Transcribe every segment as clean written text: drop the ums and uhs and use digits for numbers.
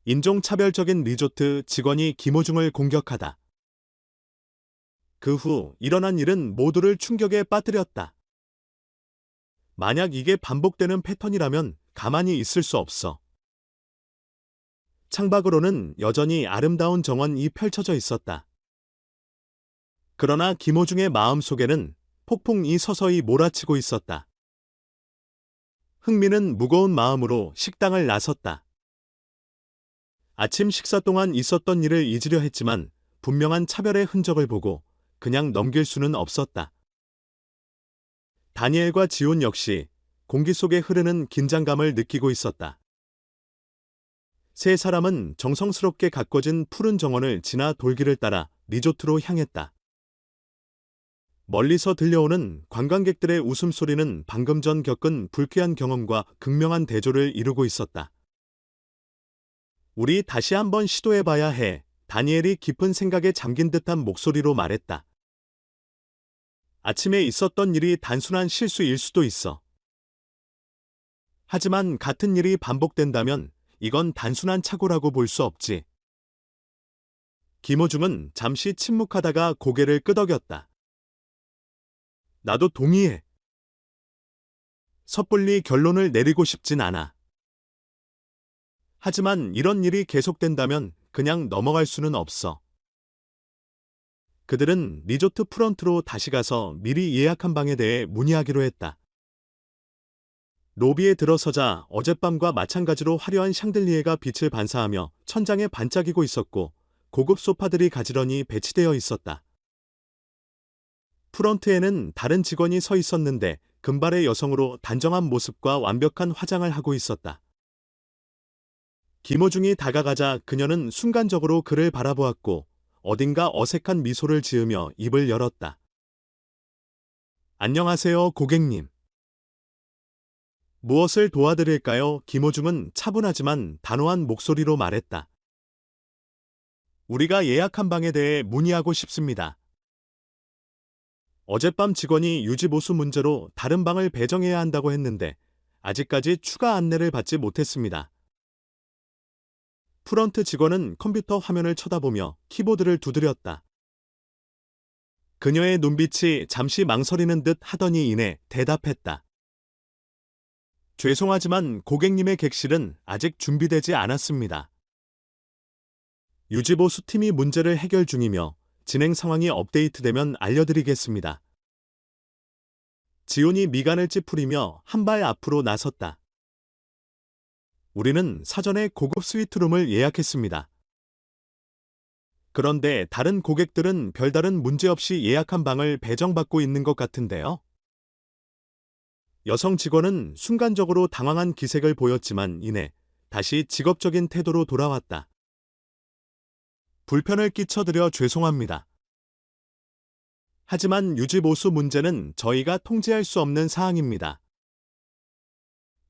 인종차별적인 리조트 직원이 김호중을 공격하다. 그 후 일어난 일은 모두를 충격에 빠뜨렸다. 만약 이게 반복되는 패턴이라면 가만히 있을 수 없어. 창밖으로는 여전히 아름다운 정원이 펼쳐져 있었다. 그러나 김호중의 마음속에는 폭풍이 서서히 몰아치고 있었다. 흥미는 무거운 마음으로 식당을 나섰다. 아침 식사 동안 있었던 일을 잊으려 했지만 분명한 차별의 흔적을 보고 그냥 넘길 수는 없었다. 다니엘과 지온 역시 공기 속에 흐르는 긴장감을 느끼고 있었다. 세 사람은 정성스럽게 가꿔진 푸른 정원을 지나 돌길을 따라 리조트로 향했다. 멀리서 들려오는 관광객들의 웃음소리는 방금 전 겪은 불쾌한 경험과 극명한 대조를 이루고 있었다. 우리 다시 한번 시도해봐야 해. 다니엘이 깊은 생각에 잠긴 듯한 목소리로 말했다. 아침에 있었던 일이 단순한 실수일 수도 있어. 하지만 같은 일이 반복된다면 이건 단순한 착오라고 볼 수 없지. 김호중은 잠시 침묵하다가 고개를 끄덕였다. 나도 동의해. 섣불리 결론을 내리고 싶진 않아. 하지만 이런 일이 계속된다면 그냥 넘어갈 수는 없어. 그들은 리조트 프런트로 다시 가서 미리 예약한 방에 대해 문의하기로 했다. 로비에 들어서자 어젯밤과 마찬가지로 화려한 샹들리에가 빛을 반사하며 천장에 반짝이고 있었고 고급 소파들이 가지런히 배치되어 있었다. 프런트에는 다른 직원이 서 있었는데 금발의 여성으로 단정한 모습과 완벽한 화장을 하고 있었다. 김호중이 다가가자 그녀는 순간적으로 그를 바라보았고 어딘가 어색한 미소를 지으며 입을 열었다. 안녕하세요, 고객님. 무엇을 도와드릴까요? 김호중은 차분하지만 단호한 목소리로 말했다. 우리가 예약한 방에 대해 문의하고 싶습니다. 어젯밤 직원이 유지보수 문제로 다른 방을 배정해야 한다고 했는데 아직까지 추가 안내를 받지 못했습니다. 프런트 직원은 컴퓨터 화면을 쳐다보며 키보드를 두드렸다. 그녀의 눈빛이 잠시 망설이는 듯 하더니 이내 대답했다. 죄송하지만 고객님의 객실은 아직 준비되지 않았습니다. 유지보수 팀이 문제를 해결 중이며 진행 상황이 업데이트되면 알려드리겠습니다. 지온이 미간을 찌푸리며 한 발 앞으로 나섰다. 우리는 사전에 고급 스위트룸을 예약했습니다. 그런데 다른 고객들은 별다른 문제 없이 예약한 방을 배정받고 있는 것 같은데요. 여성 직원은 순간적으로 당황한 기색을 보였지만 이내 다시 직업적인 태도로 돌아왔다. 불편을 끼쳐드려 죄송합니다. 하지만 유지보수 문제는 저희가 통제할 수 없는 사항입니다.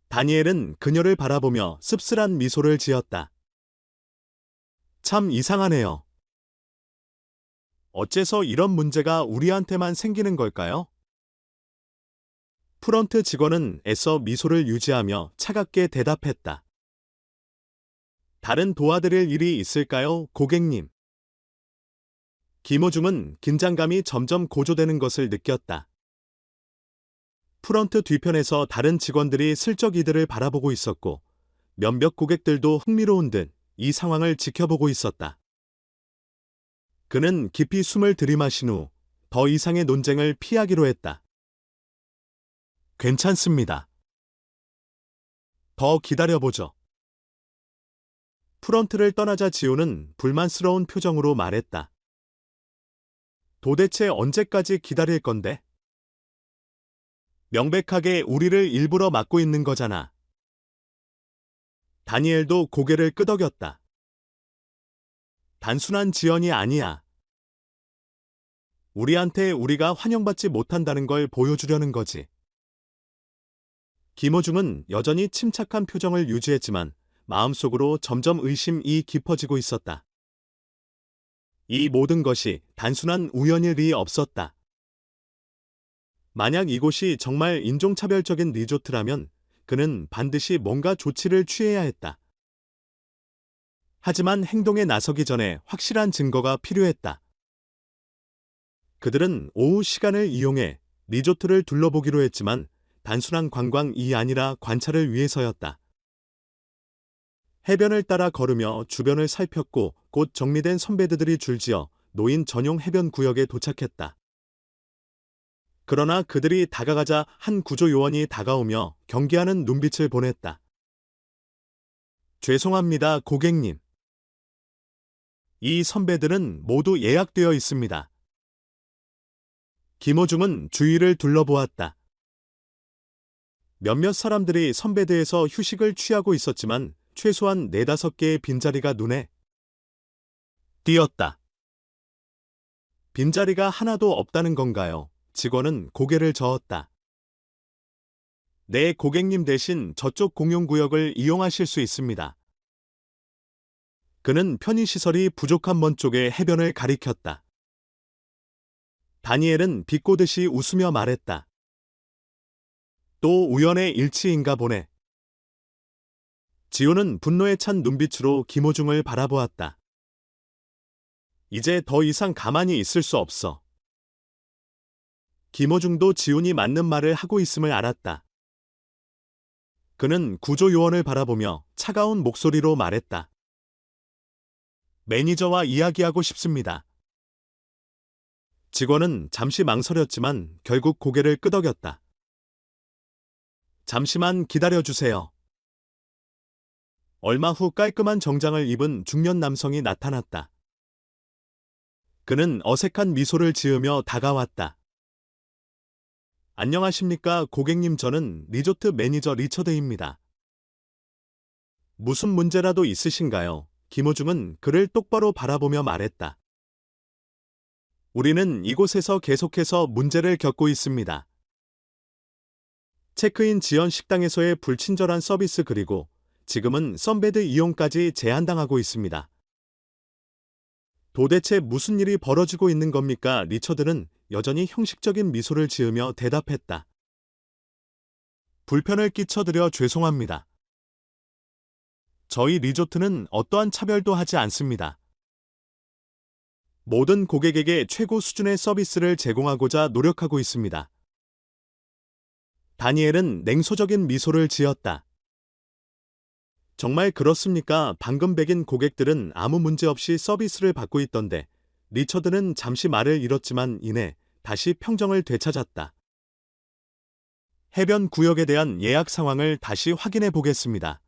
다니엘은 그녀를 바라보며 씁쓸한 미소를 지었다. 참 이상하네요. 어째서 이런 문제가 우리한테만 생기는 걸까요? 프런트 직원은 애써 미소를 유지하며 차갑게 대답했다. 다른 도와드릴 일이 있을까요, 고객님? 김호중은 긴장감이 점점 고조되는 것을 느꼈다. 프런트 뒤편에서 다른 직원들이 슬쩍 이들을 바라보고 있었고 몇몇 고객들도 흥미로운 듯 이 상황을 지켜보고 있었다. 그는 깊이 숨을 들이마신 후 더 이상의 논쟁을 피하기로 했다. 괜찮습니다. 더 기다려보죠. 프런트를 떠나자 지호는 불만스러운 표정으로 말했다. 도대체 언제까지 기다릴 건데? 명백하게 우리를 일부러 막고 있는 거잖아. 다니엘도 고개를 끄덕였다. 단순한 지연이 아니야. 우리한테 우리가 환영받지 못한다는 걸 보여주려는 거지. 김호중은 여전히 침착한 표정을 유지했지만 마음속으로 점점 의심이 깊어지고 있었다. 이 모든 것이 단순한 우연일 리 없었다. 만약 이곳이 정말 인종차별적인 리조트라면 그는 반드시 뭔가 조치를 취해야 했다. 하지만 행동에 나서기 전에 확실한 증거가 필요했다. 그들은 오후 시간을 이용해 리조트를 둘러보기로 했지만 단순한 관광이 아니라 관찰을 위해서였다. 해변을 따라 걸으며 주변을 살폈고 곧 정리된 선베드들이 줄지어 노인 전용 해변 구역에 도착했다. 그러나 그들이 다가가자 한 구조요원이 다가오며 경계하는 눈빛을 보냈다. 죄송합니다, 고객님. 이 선배들은 모두 예약되어 있습니다. 김호중은 주위를 둘러보았다. 몇몇 사람들이 선베드에서 휴식을 취하고 있었지만 최소한 4-5개의 빈자리가 눈에 띄었다. 빈자리가 하나도 없다는 건가요? 직원은 고개를 저었다. 네, 고객님 대신 저쪽 공용구역을 이용하실 수 있습니다. 그는 편의시설이 부족한 먼 쪽의 해변을 가리켰다. 다니엘은 비꼬듯이 웃으며 말했다. 또 우연의 일치인가 보네. 지호는 분노에 찬 눈빛으로 김호중을 바라보았다. 이제 더 이상 가만히 있을 수 없어. 김호중도 지훈이 맞는 말을 하고 있음을 알았다. 그는 구조요원을 바라보며 차가운 목소리로 말했다. 매니저와 이야기하고 싶습니다. 직원은 잠시 망설였지만 결국 고개를 끄덕였다. 잠시만 기다려주세요. 얼마 후 깔끔한 정장을 입은 중년 남성이 나타났다. 그는 어색한 미소를 지으며 다가왔다. 안녕하십니까, 고객님. 저는 리조트 매니저 리처드입니다. 무슨 문제라도 있으신가요? 김호중은 그를 똑바로 바라보며 말했다. 우리는 이곳에서 계속해서 문제를 겪고 있습니다. 체크인 지연 식당에서의 불친절한 서비스 그리고 지금은 선베드 이용까지 제한당하고 있습니다. 도대체 무슨 일이 벌어지고 있는 겁니까? 리처드는 여전히 형식적인 미소를 지으며 대답했다. 불편을 끼쳐드려 죄송합니다. 저희 리조트는 어떠한 차별도 하지 않습니다. 모든 고객에게 최고 수준의 서비스를 제공하고자 노력하고 있습니다. 다니엘은 냉소적인 미소를 지었다. 정말 그렇습니까? 방금 백인 고객들은 아무 문제 없이 서비스를 받고 있던데. 리처드는 잠시 말을 잃었지만 이내 다시 평정을 되찾았다. 해변 구역에 대한 예약 상황을 다시 확인해 보겠습니다.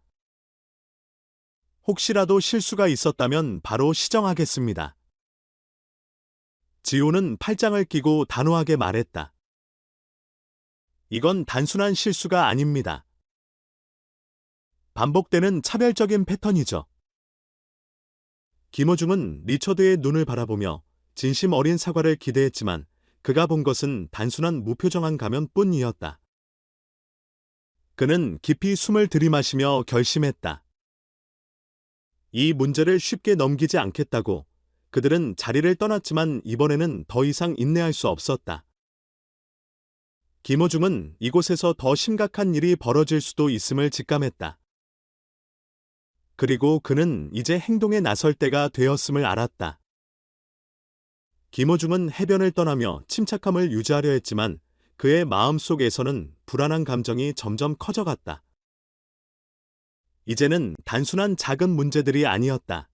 혹시라도 실수가 있었다면 바로 시정하겠습니다. 지호는 팔짱을 끼고 단호하게 말했다. 이건 단순한 실수가 아닙니다. 반복되는 차별적인 패턴이죠. 김호중은 리처드의 눈을 바라보며 진심 어린 사과를 기대했지만 그가 본 것은 단순한 무표정한 가면뿐이었다. 그는 깊이 숨을 들이마시며 결심했다. 이 문제를 쉽게 넘기지 않겠다고. 그들은 자리를 떠났지만 이번에는 더 이상 인내할 수 없었다. 김호중은 이곳에서 더 심각한 일이 벌어질 수도 있음을 직감했다. 그리고 그는 이제 행동에 나설 때가 되었음을 알았다. 김호중은 해변을 떠나며 침착함을 유지하려 했지만 그의 마음속에서는 불안한 감정이 점점 커져갔다. 이제는 단순한 작은 문제들이 아니었다.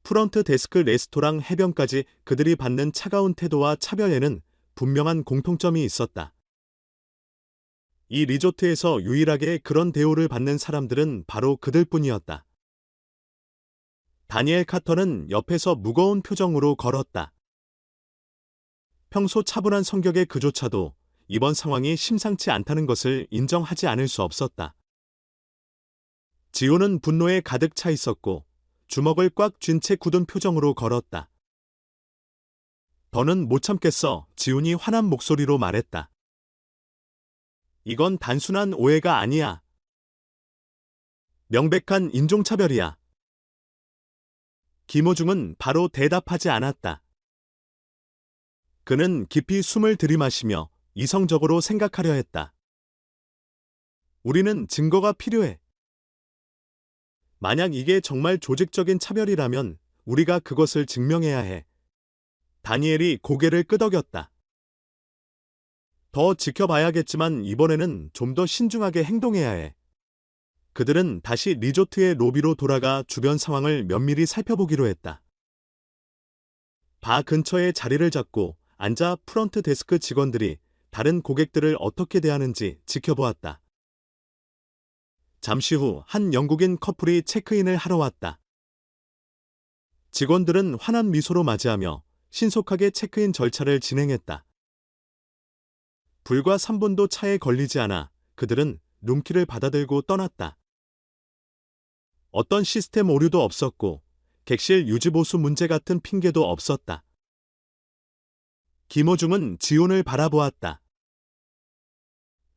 프런트 데스크 레스토랑 해변까지 그들이 받는 차가운 태도와 차별에는 분명한 공통점이 있었다. 이 리조트에서 유일하게 그런 대우를 받는 사람들은 바로 그들뿐이었다. 다니엘 카터는 옆에서 무거운 표정으로 걸었다. 평소 차분한 성격의 그조차도 이번 상황이 심상치 않다는 것을 인정하지 않을 수 없었다. 지호는 분노에 가득 차 있었고 주먹을 꽉 쥔 채 굳은 표정으로 걸었다. 더는 못 참겠어. 지훈이 화난 목소리로 말했다. 이건 단순한 오해가 아니야. 명백한 인종차별이야. 김호중은 바로 대답하지 않았다. 그는 깊이 숨을 들이마시며 이성적으로 생각하려 했다. 우리는 증거가 필요해. 만약 이게 정말 조직적인 차별이라면 우리가 그것을 증명해야 해. 다니엘이 고개를 끄덕였다. 더 지켜봐야겠지만 이번에는 좀 더 신중하게 행동해야 해. 그들은 다시 리조트의 로비로 돌아가 주변 상황을 면밀히 살펴보기로 했다. 바 근처에 자리를 잡고 앉아 프런트 데스크 직원들이 다른 고객들을 어떻게 대하는지 지켜보았다. 잠시 후 한 영국인 커플이 체크인을 하러 왔다. 직원들은 환한 미소로 맞이하며 신속하게 체크인 절차를 진행했다. 불과 3분도 차에 걸리지 않아 그들은 룸키를 받아들고 떠났다. 어떤 시스템 오류도 없었고 객실 유지보수 문제 같은 핑계도 없었다. 김호중은 지훈을 바라보았다.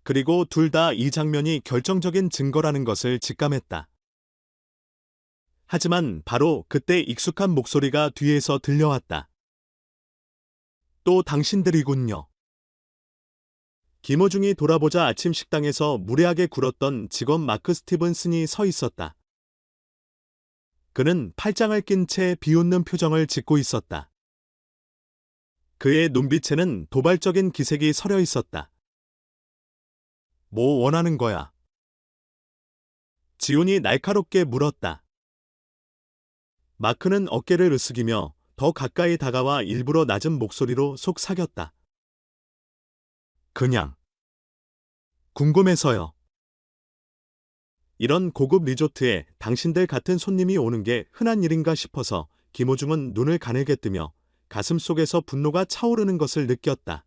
그리고 둘 다 이 장면이 결정적인 증거라는 것을 직감했다. 하지만 바로 그때 익숙한 목소리가 뒤에서 들려왔다. 또 당신들이군요. 김호중이 돌아보자 아침 식당에서 무례하게 굴었던 직원 마크 스티븐슨이 서 있었다. 그는 팔짱을 낀 채 비웃는 표정을 짓고 있었다. 그의 눈빛에는 도발적인 기색이 서려 있었다. 뭐 원하는 거야? 지훈이 날카롭게 물었다. 마크는 어깨를 으쓱이며 더 가까이 다가와 일부러 낮은 목소리로 속삭였다. 그냥 궁금해서요. 이런 고급 리조트에 당신들 같은 손님이 오는 게 흔한 일인가 싶어서 김호중은 눈을 가늘게 뜨며 가슴속에서 분노가 차오르는 것을 느꼈다.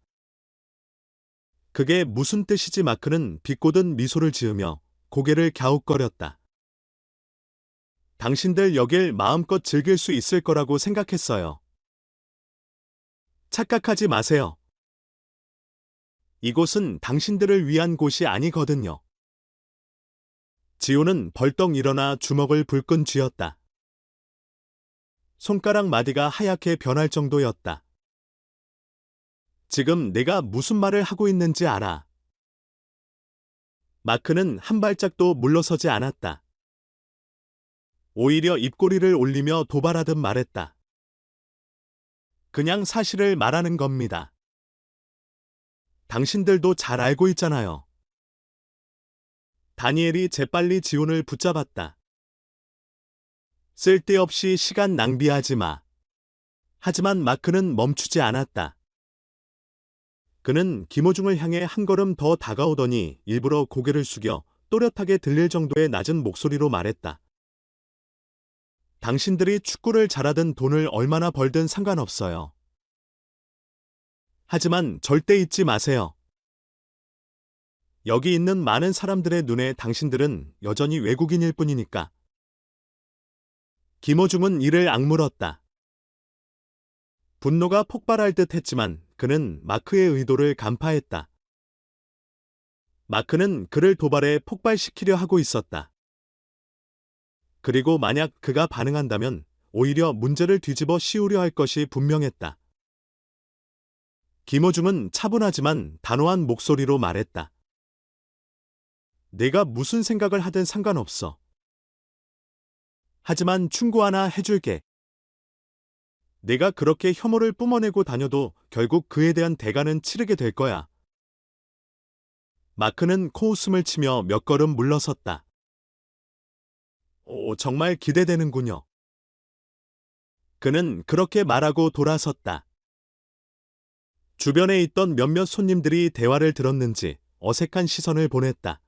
그게 무슨 뜻이지? 마크는 비꼬든 미소를 지으며 고개를 갸웃거렸다. 당신들 여길 마음껏 즐길 수 있을 거라고 생각했어요. 착각하지 마세요. 이곳은 당신들을 위한 곳이 아니거든요. 지호는 벌떡 일어나 주먹을 불끈 쥐었다. 손가락 마디가 하얗게 변할 정도였다. 지금 내가 무슨 말을 하고 있는지 알아. 마크는 한 발짝도 물러서지 않았다. 오히려 입꼬리를 올리며 도발하듯 말했다. 그냥 사실을 말하는 겁니다. 당신들도 잘 알고 있잖아요. 다니엘이 재빨리 지훈을 붙잡았다. 쓸데없이 시간 낭비하지 마. 하지만 마크는 멈추지 않았다. 그는 김호중을 향해 한 걸음 더 다가오더니 일부러 고개를 숙여 또렷하게 들릴 정도의 낮은 목소리로 말했다. 당신들이 축구를 잘하든 돈을 얼마나 벌든 상관없어요. 하지만 절대 잊지 마세요. 여기 있는 많은 사람들의 눈에 당신들은 여전히 외국인일 뿐이니까. 김호중은 이를 악물었다. 분노가 폭발할 듯 했지만 그는 마크의 의도를 간파했다. 마크는 그를 도발해 폭발시키려 하고 있었다. 그리고 만약 그가 반응한다면 오히려 문제를 뒤집어 씌우려 할 것이 분명했다. 김호중은 차분하지만 단호한 목소리로 말했다. 내가 무슨 생각을 하든 상관없어. 하지만 충고 하나 해줄게. 내가 그렇게 혐오를 뿜어내고 다녀도 결국 그에 대한 대가는 치르게 될 거야. 마크는 코웃음을 치며 몇 걸음 물러섰다. 오, 정말 기대되는군요. 그는 그렇게 말하고 돌아섰다. 주변에 있던 몇몇 손님들이 대화를 들었는지 어색한 시선을 보냈다.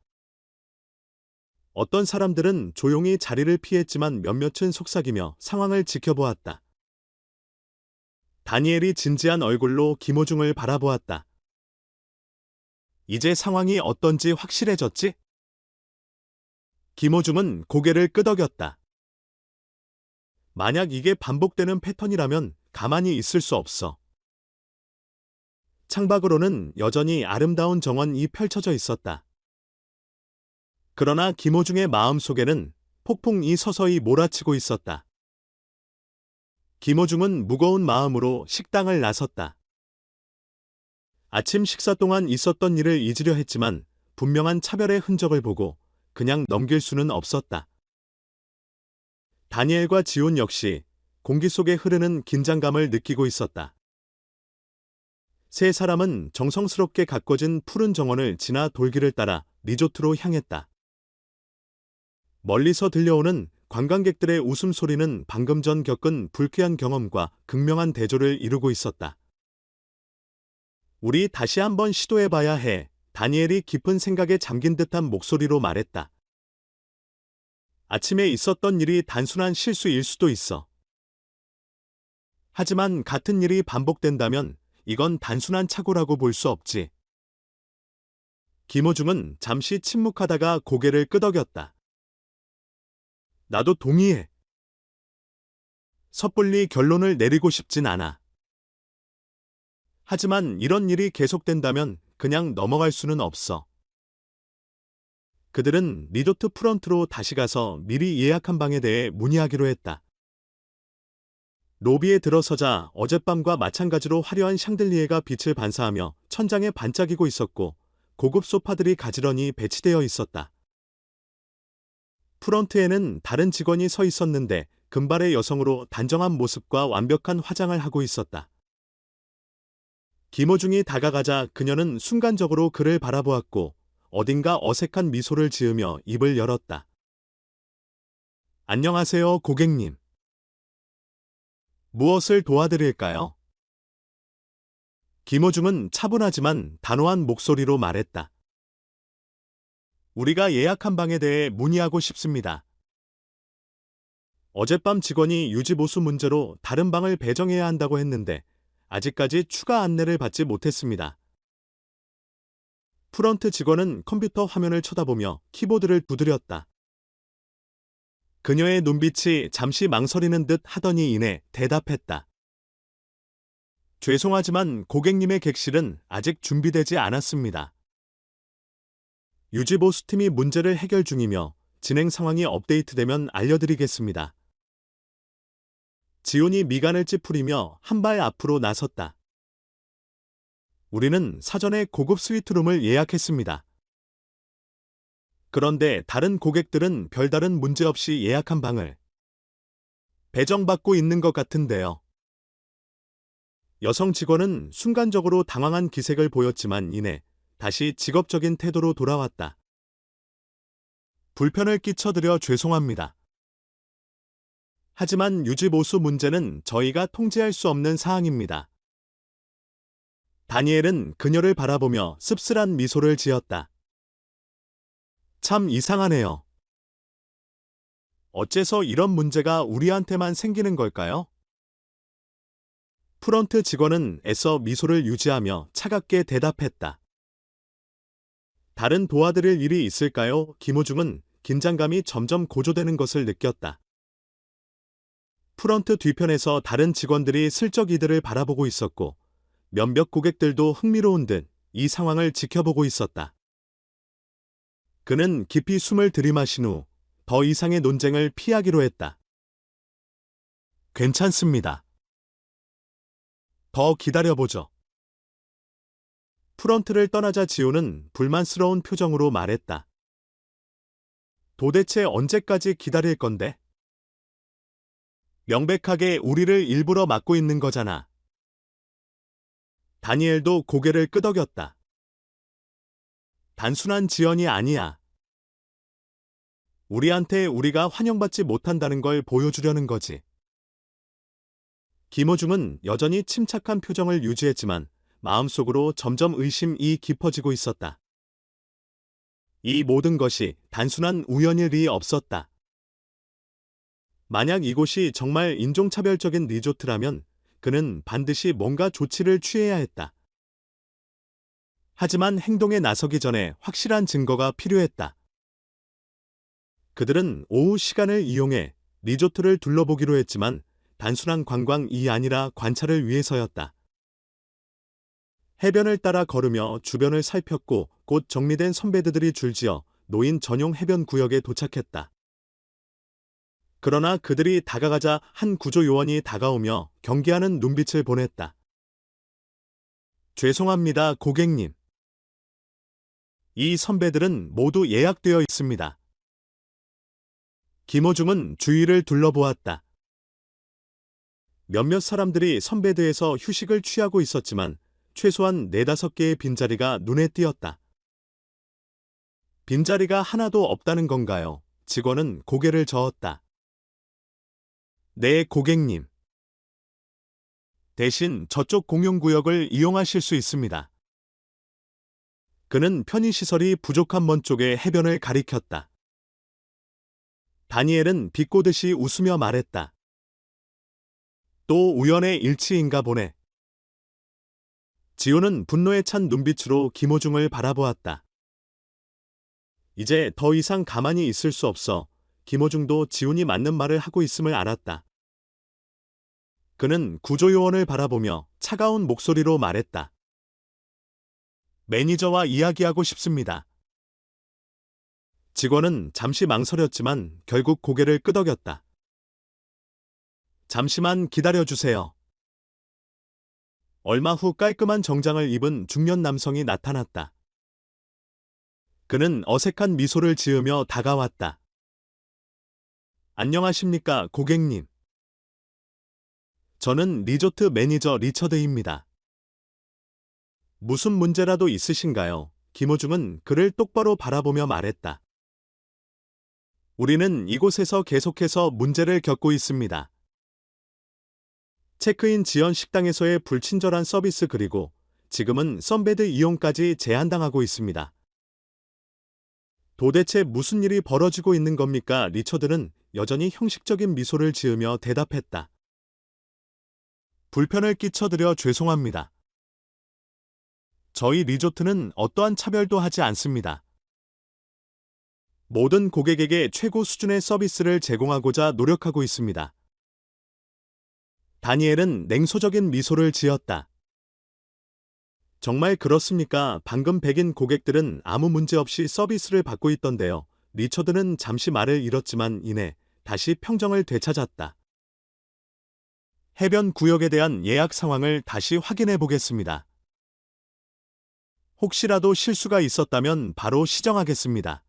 어떤 사람들은 조용히 자리를 피했지만 몇몇은 속삭이며 상황을 지켜보았다. 다니엘이 진지한 얼굴로 김호중을 바라보았다. 이제 상황이 어떤지 확실해졌지? 김호중은 고개를 끄덕였다. 만약 이게 반복되는 패턴이라면 가만히 있을 수 없어. 창밖으로는 여전히 아름다운 정원이 펼쳐져 있었다. 그러나 김호중의 마음속에는 폭풍이 서서히 몰아치고 있었다. 김호중은 무거운 마음으로 식당을 나섰다. 아침 식사 동안 있었던 일을 잊으려 했지만 분명한 차별의 흔적을 보고 그냥 넘길 수는 없었다. 다니엘과 지온 역시 공기 속에 흐르는 긴장감을 느끼고 있었다. 세 사람은 정성스럽게 가꿔진 푸른 정원을 지나 돌길을 따라 리조트로 향했다. 멀리서 들려오는 관광객들의 웃음소리는 방금 전 겪은 불쾌한 경험과 극명한 대조를 이루고 있었다. 우리 다시 한번 시도해봐야 해. 다니엘이 깊은 생각에 잠긴 듯한 목소리로 말했다. 아침에 있었던 일이 단순한 실수일 수도 있어. 하지만 같은 일이 반복된다면 이건 단순한 착오라고 볼 수 없지. 김호중은 잠시 침묵하다가 고개를 끄덕였다. 나도 동의해. 섣불리 결론을 내리고 싶진 않아. 하지만 이런 일이 계속된다면 그냥 넘어갈 수는 없어. 그들은 리조트 프런트로 다시 가서 미리 예약한 방에 대해 문의하기로 했다. 로비에 들어서자 어젯밤과 마찬가지로 화려한 샹들리에가 빛을 반사하며 천장에 반짝이고 있었고 고급 소파들이 가지런히 배치되어 있었다. 프런트에는 다른 직원이 서 있었는데 금발의 여성으로 단정한 모습과 완벽한 화장을 하고 있었다. 김호중이 다가가자 그녀는 순간적으로 그를 바라보았고 어딘가 어색한 미소를 지으며 입을 열었다. 안녕하세요, 고객님. 무엇을 도와드릴까요? 김호중은 차분하지만 단호한 목소리로 말했다. 우리가 예약한 방에 대해 문의하고 싶습니다. 어젯밤 직원이 유지보수 문제로 다른 방을 배정해야 한다고 했는데 아직까지 추가 안내를 받지 못했습니다. 프런트 직원은 컴퓨터 화면을 쳐다보며 키보드를 두드렸다. 그녀의 눈빛이 잠시 망설이는 듯 하더니 이내 대답했다. 죄송하지만 고객님의 객실은 아직 준비되지 않았습니다. 유지보수팀이 문제를 해결 중이며 진행 상황이 업데이트되면 알려드리겠습니다. 지온이 미간을 찌푸리며 한 발 앞으로 나섰다. 우리는 사전에 고급 스위트룸을 예약했습니다. 그런데 다른 고객들은 별다른 문제 없이 예약한 방을 배정받고 있는 것 같은데요. 여성 직원은 순간적으로 당황한 기색을 보였지만 이내 다시 직업적인 태도로 돌아왔다. 불편을 끼쳐드려 죄송합니다. 하지만 유지보수 문제는 저희가 통제할 수 없는 사항입니다. 다니엘은 그녀를 바라보며 씁쓸한 미소를 지었다. 참 이상하네요. 어째서 이런 문제가 우리한테만 생기는 걸까요? 프런트 직원은 애써 미소를 유지하며 차갑게 대답했다. 다른 도와드릴 일이 있을까요? 김호중은 긴장감이 점점 고조되는 것을 느꼈다. 프런트 뒤편에서 다른 직원들이 슬쩍 이들을 바라보고 있었고 몇몇 고객들도 흥미로운 듯 이 상황을 지켜보고 있었다. 그는 깊이 숨을 들이마신 후 더 이상의 논쟁을 피하기로 했다. 괜찮습니다. 더 기다려보죠. 프런트를 떠나자 지호는 불만스러운 표정으로 말했다. 도대체 언제까지 기다릴 건데? 명백하게 우리를 일부러 막고 있는 거잖아. 다니엘도 고개를 끄덕였다. 단순한 지연이 아니야. 우리한테 우리가 환영받지 못한다는 걸 보여주려는 거지. 김호중은 여전히 침착한 표정을 유지했지만 마음속으로 점점 의심이 깊어지고 있었다. 이 모든 것이 단순한 우연일 리 없었다. 만약 이곳이 정말 인종차별적인 리조트라면 그는 반드시 뭔가 조치를 취해야 했다. 하지만 행동에 나서기 전에 확실한 증거가 필요했다. 그들은 오후 시간을 이용해 리조트를 둘러보기로 했지만 단순한 관광이 아니라 관찰을 위해서였다. 해변을 따라 걸으며 주변을 살폈고 곧 정리된 선베드들이 줄지어 노인 전용 해변 구역에 도착했다. 그러나 그들이 다가가자 한 구조요원이 다가오며 경계하는 눈빛을 보냈다. 죄송합니다, 고객님. 이 선배들은 모두 예약되어 있습니다. 김호중은 주위를 둘러보았다. 몇몇 사람들이 선베드에서 휴식을 취하고 있었지만 최소한 4-5개의 빈자리가 눈에 띄었다. 빈자리가 하나도 없다는 건가요? 직원은 고개를 저었다. 네, 고객님. 대신 저쪽 공용구역을 이용하실 수 있습니다. 그는 편의시설이 부족한 먼 쪽의 해변을 가리켰다. 다니엘은 비꼬듯이 웃으며 말했다. 또 우연의 일치인가 보네. 지호는 분노에 찬 눈빛으로 김호중을 바라보았다. 이제 더 이상 가만히 있을 수 없어 김호중도 지훈이 맞는 말을 하고 있음을 알았다. 그는 구조요원을 바라보며 차가운 목소리로 말했다. 매니저와 이야기하고 싶습니다. 직원은 잠시 망설였지만 결국 고개를 끄덕였다. 잠시만 기다려주세요. 얼마 후 깔끔한 정장을 입은 중년 남성이 나타났다. 그는 어색한 미소를 지으며 다가왔다. 안녕하십니까, 고객님. 저는 리조트 매니저 리처드입니다. 무슨 문제라도 있으신가요? 김호중은 그를 똑바로 바라보며 말했다. 우리는 이곳에서 계속해서 문제를 겪고 있습니다. 체크인 지연 식당에서의 불친절한 서비스 그리고 지금은 선베드 이용까지 제한당하고 있습니다. 도대체 무슨 일이 벌어지고 있는 겁니까? 리처드는 여전히 형식적인 미소를 지으며 대답했다. 불편을 끼쳐드려 죄송합니다. 저희 리조트는 어떠한 차별도 하지 않습니다. 모든 고객에게 최고 수준의 서비스를 제공하고자 노력하고 있습니다. 다니엘은 냉소적인 미소를 지었다. 정말 그렇습니까? 방금 백인 고객들은 아무 문제 없이 서비스를 받고 있던데요. 리처드는 잠시 말을 잃었지만 이내 다시 평정을 되찾았다. 해변 구역에 대한 예약 상황을 다시 확인해 보겠습니다. 혹시라도 실수가 있었다면 바로 시정하겠습니다.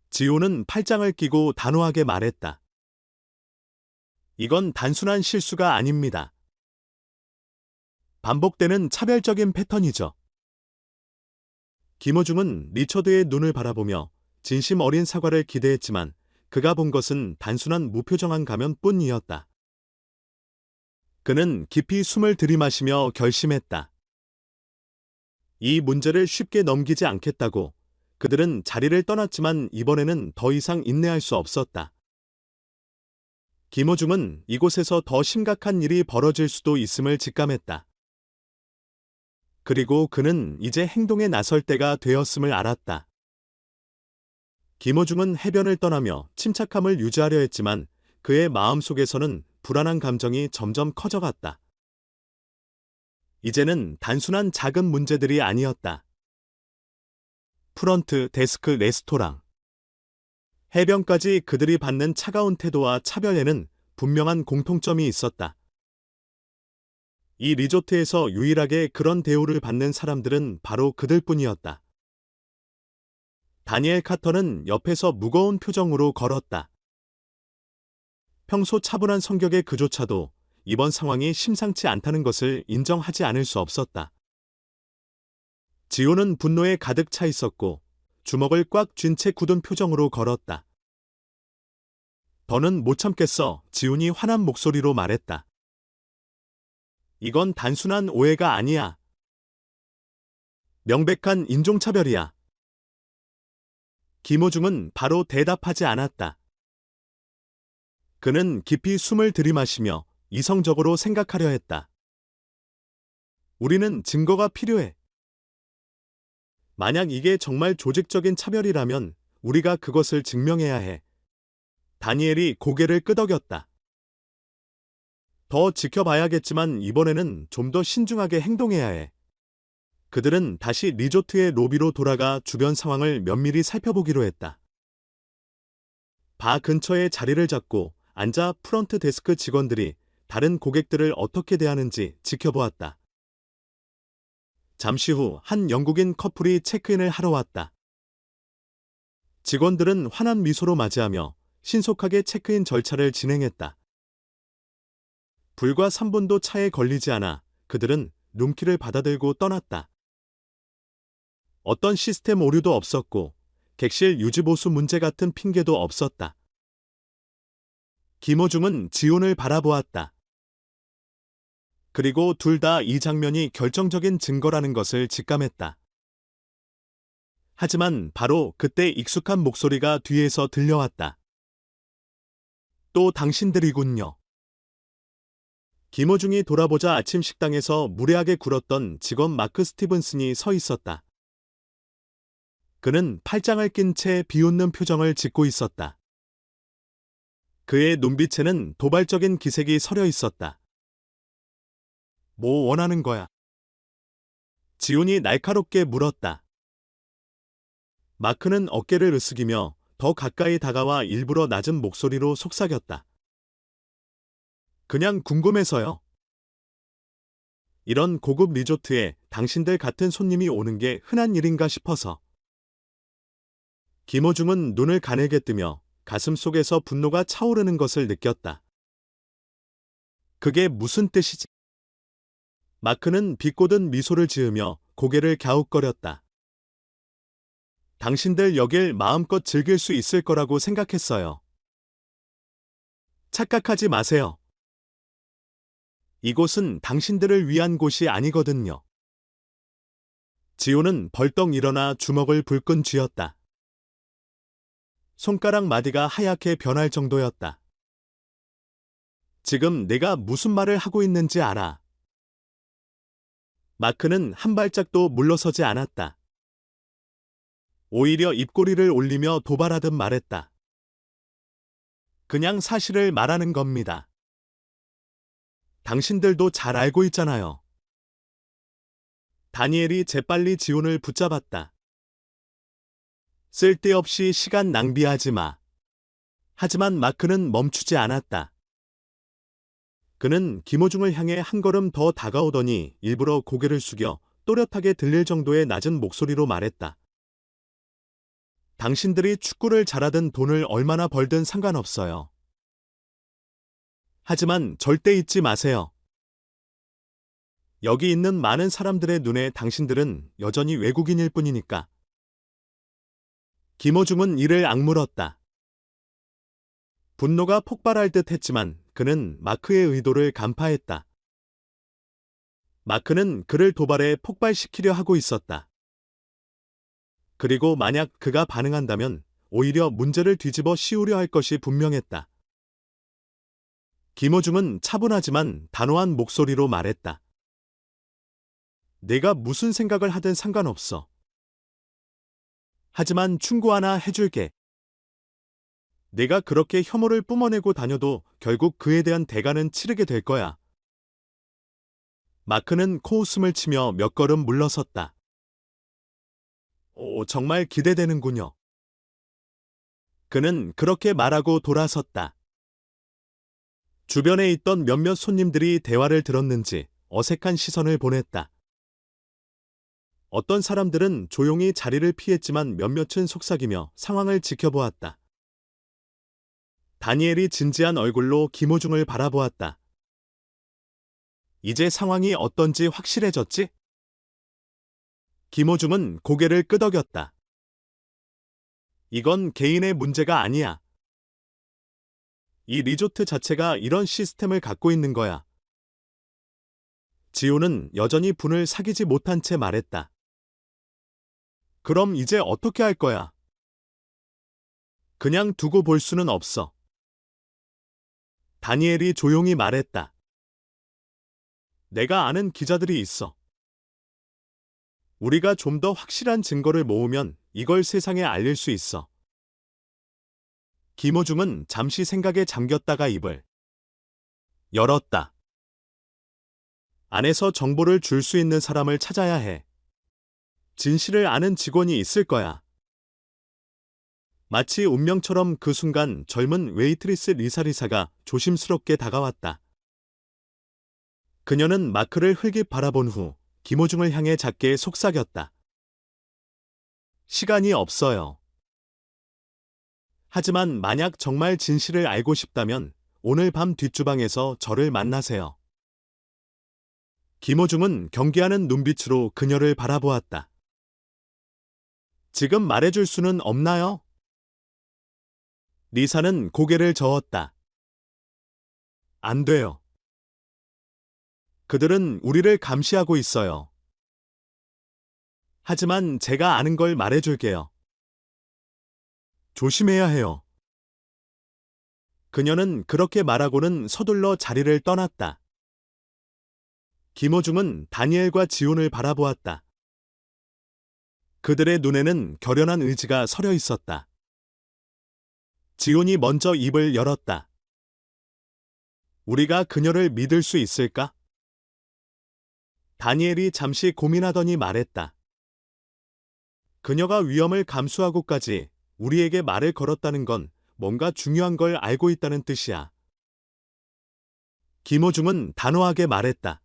지호는 팔짱을 끼고 단호하게 말했다. 이건 단순한 실수가 아닙니다. 반복되는 차별적인 패턴이죠. 김호중은 리처드의 눈을 바라보며 진심 어린 사과를 기대했지만 그가 본 것은 단순한 무표정한 가면뿐이었다. 그는 깊이 숨을 들이마시며 결심했다. 이 문제를 쉽게 넘기지 않겠다고. 그들은 자리를 떠났지만 이번에는 더 이상 인내할 수 없었다. 김호중은 이곳에서 더 심각한 일이 벌어질 수도 있음을 직감했다. 그리고 그는 이제 행동에 나설 때가 되었음을 알았다. 김호중은 해변을 떠나며 침착함을 유지하려 했지만 그의 마음속에서는 불안한 감정이 점점 커져갔다. 이제는 단순한 작은 문제들이 아니었다. 프런트 데스크 레스토랑. 해변까지 그들이 받는 차가운 태도와 차별에는 분명한 공통점이 있었다. 이 리조트에서 유일하게 그런 대우를 받는 사람들은 바로 그들뿐이었다. 다니엘 카터는 옆에서 무거운 표정으로 걸었다. 평소 차분한 성격의 그조차도 이번 상황이 심상치 않다는 것을 인정하지 않을 수 없었다. 지호는 분노에 가득 차 있었고 주먹을 꽉 쥔 채 굳은 표정으로 걸었다. 더는 못 참겠어, 지훈이 화난 목소리로 말했다. 이건 단순한 오해가 아니야. 명백한 인종차별이야. 김호중은 바로 대답하지 않았다. 그는 깊이 숨을 들이마시며 이성적으로 생각하려 했다. 우리는 증거가 필요해. 만약 이게 정말 조직적인 차별이라면 우리가 그것을 증명해야 해. 다니엘이 고개를 끄덕였다. 더 지켜봐야겠지만 이번에는 좀 더 신중하게 행동해야 해. 그들은 다시 리조트의 로비로 돌아가 주변 상황을 면밀히 살펴보기로 했다. 바 근처에 자리를 잡고 앉아 프런트 데스크 직원들이 다른 고객들을 어떻게 대하는지 지켜보았다. 잠시 후 한 영국인 커플이 체크인을 하러 왔다. 직원들은 환한 미소로 맞이하며 신속하게 체크인 절차를 진행했다. 불과 3분도 차에 걸리지 않아 그들은 룸키를 받아들고 떠났다. 어떤 시스템 오류도 없었고 객실 유지보수 문제 같은 핑계도 없었다. 김호중은 지훈을 바라보았다. 그리고 둘 다 이 장면이 결정적인 증거라는 것을 직감했다. 하지만 바로 그때 익숙한 목소리가 뒤에서 들려왔다. 또 당신들이군요. 김호중이 돌아보자 아침 식당에서 무례하게 굴었던 직원 마크 스티븐슨이 서 있었다. 그는 팔짱을 낀 채 비웃는 표정을 짓고 있었다. 그의 눈빛에는 도발적인 기색이 서려 있었다. 뭐 원하는 거야? 지훈이 날카롭게 물었다. 마크는 어깨를 으쓱이며 더 가까이 다가와 일부러 낮은 목소리로 속삭였다. 그냥 궁금해서요. 이런 고급 리조트에 당신들 같은 손님이 오는 게 흔한 일인가 싶어서. 김호중은 눈을 가늘게 뜨며 가슴 속에서 분노가 차오르는 것을 느꼈다. 그게 무슨 뜻이지? 마크는 비꼬든 미소를 지으며 고개를 갸웃거렸다. 당신들 여길 마음껏 즐길 수 있을 거라고 생각했어요. 착각하지 마세요. 이곳은 당신들을 위한 곳이 아니거든요. 지호는 벌떡 일어나 주먹을 불끈 쥐었다. 손가락 마디가 하얗게 변할 정도였다. 지금 내가 무슨 말을 하고 있는지 알아. 마크는 한 발짝도 물러서지 않았다. 오히려 입꼬리를 올리며 도발하듯 말했다. 그냥 사실을 말하는 겁니다. 당신들도 잘 알고 있잖아요. 다니엘이 재빨리 지훈을 붙잡았다. 쓸데없이 시간 낭비하지 마. 하지만 마크는 멈추지 않았다. 그는 김호중을 향해 한 걸음 더 다가오더니 일부러 고개를 숙여 또렷하게 들릴 정도의 낮은 목소리로 말했다. 당신들이 축구를 잘하든 돈을 얼마나 벌든 상관없어요. 하지만 절대 잊지 마세요. 여기 있는 많은 사람들의 눈에 당신들은 여전히 외국인일 뿐이니까. 김호중은 이를 악물었다. 분노가 폭발할 듯 했지만 그는 마크의 의도를 간파했다. 마크는 그를 도발해 폭발시키려 하고 있었다. 그리고 만약 그가 반응한다면 오히려 문제를 뒤집어 씌우려 할 것이 분명했다. 김호중은 차분하지만 단호한 목소리로 말했다. 내가 무슨 생각을 하든 상관없어. 하지만 충고 하나 해줄게. 내가 그렇게 혐오를 뿜어내고 다녀도 결국 그에 대한 대가는 치르게 될 거야. 마크는 코웃음을 치며 몇 걸음 물러섰다. 오, 정말 기대되는군요. 그는 그렇게 말하고 돌아섰다. 주변에 있던 몇몇 손님들이 대화를 들었는지 어색한 시선을 보냈다. 어떤 사람들은 조용히 자리를 피했지만 몇몇은 속삭이며 상황을 지켜보았다. 다니엘이 진지한 얼굴로 김호중을 바라보았다. 이제 상황이 어떤지 확실해졌지? 김호중은 고개를 끄덕였다. 이건 개인의 문제가 아니야. 이 리조트 자체가 이런 시스템을 갖고 있는 거야. 지호는 여전히 분을 사귀지 못한 채 말했다. 그럼 이제 어떻게 할 거야? 그냥 두고 볼 수는 없어. 다니엘이 조용히 말했다. 내가 아는 기자들이 있어. 우리가 좀 더 확실한 증거를 모으면 이걸 세상에 알릴 수 있어. 김호중은 잠시 생각에 잠겼다가 입을 열었다. 안에서 정보를 줄 수 있는 사람을 찾아야 해. 진실을 아는 직원이 있을 거야. 마치 운명처럼 그 순간 젊은 웨이트리스 리사리사가 조심스럽게 다가왔다. 그녀는 마크를 흘깃 바라본 후 김호중을 향해 작게 속삭였다. 시간이 없어요. 하지만 만약 정말 진실을 알고 싶다면 오늘 밤 뒷주방에서 저를 만나세요. 김호중은 경계하는 눈빛으로 그녀를 바라보았다. 지금 말해줄 수는 없나요? 리사는 고개를 저었다. 안 돼요. 그들은 우리를 감시하고 있어요. 하지만 제가 아는 걸 말해줄게요. 조심해야 해요. 그녀는 그렇게 말하고는 서둘러 자리를 떠났다. 김호중은 다니엘과 지온을 바라보았다. 그들의 눈에는 결연한 의지가 서려 있었다. 지온이 먼저 입을 열었다. 우리가 그녀를 믿을 수 있을까? 다니엘이 잠시 고민하더니 말했다. 그녀가 위험을 감수하고까지 우리에게 말을 걸었다는 건 뭔가 중요한 걸 알고 있다는 뜻이야. 김호중은 단호하게 말했다.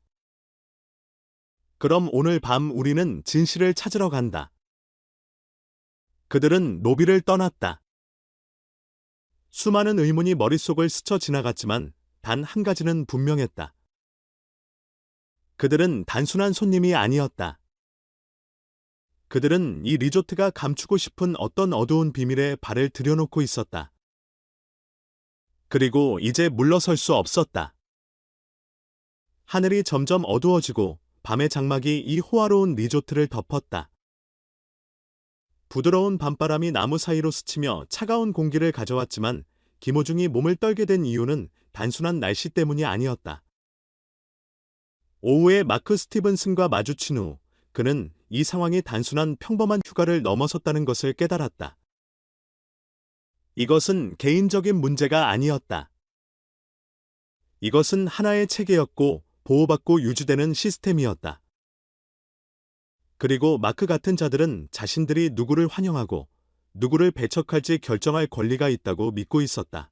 그럼 오늘 밤 우리는 진실을 찾으러 간다. 그들은 로비를 떠났다. 수많은 의문이 머릿속을 스쳐 지나갔지만 단 한 가지는 분명했다. 그들은 단순한 손님이 아니었다. 그들은 이 리조트가 감추고 싶은 어떤 어두운 비밀에 발을 들여놓고 있었다. 그리고 이제 물러설 수 없었다. 하늘이 점점 어두워지고 밤의 장막이 이 호화로운 리조트를 덮었다. 부드러운 밤바람이 나무 사이로 스치며 차가운 공기를 가져왔지만 김호중이 몸을 떨게 된 이유는 단순한 날씨 때문이 아니었다. 오후에 마크 스티븐슨과 마주친 후 그는 이 상황이 단순한 평범한 휴가를 넘어섰다는 것을 깨달았다. 이것은 개인적인 문제가 아니었다. 이것은 하나의 체계였고 보호받고 유지되는 시스템이었다. 그리고 마크 같은 자들은 자신들이 누구를 환영하고 누구를 배척할지 결정할 권리가 있다고 믿고 있었다.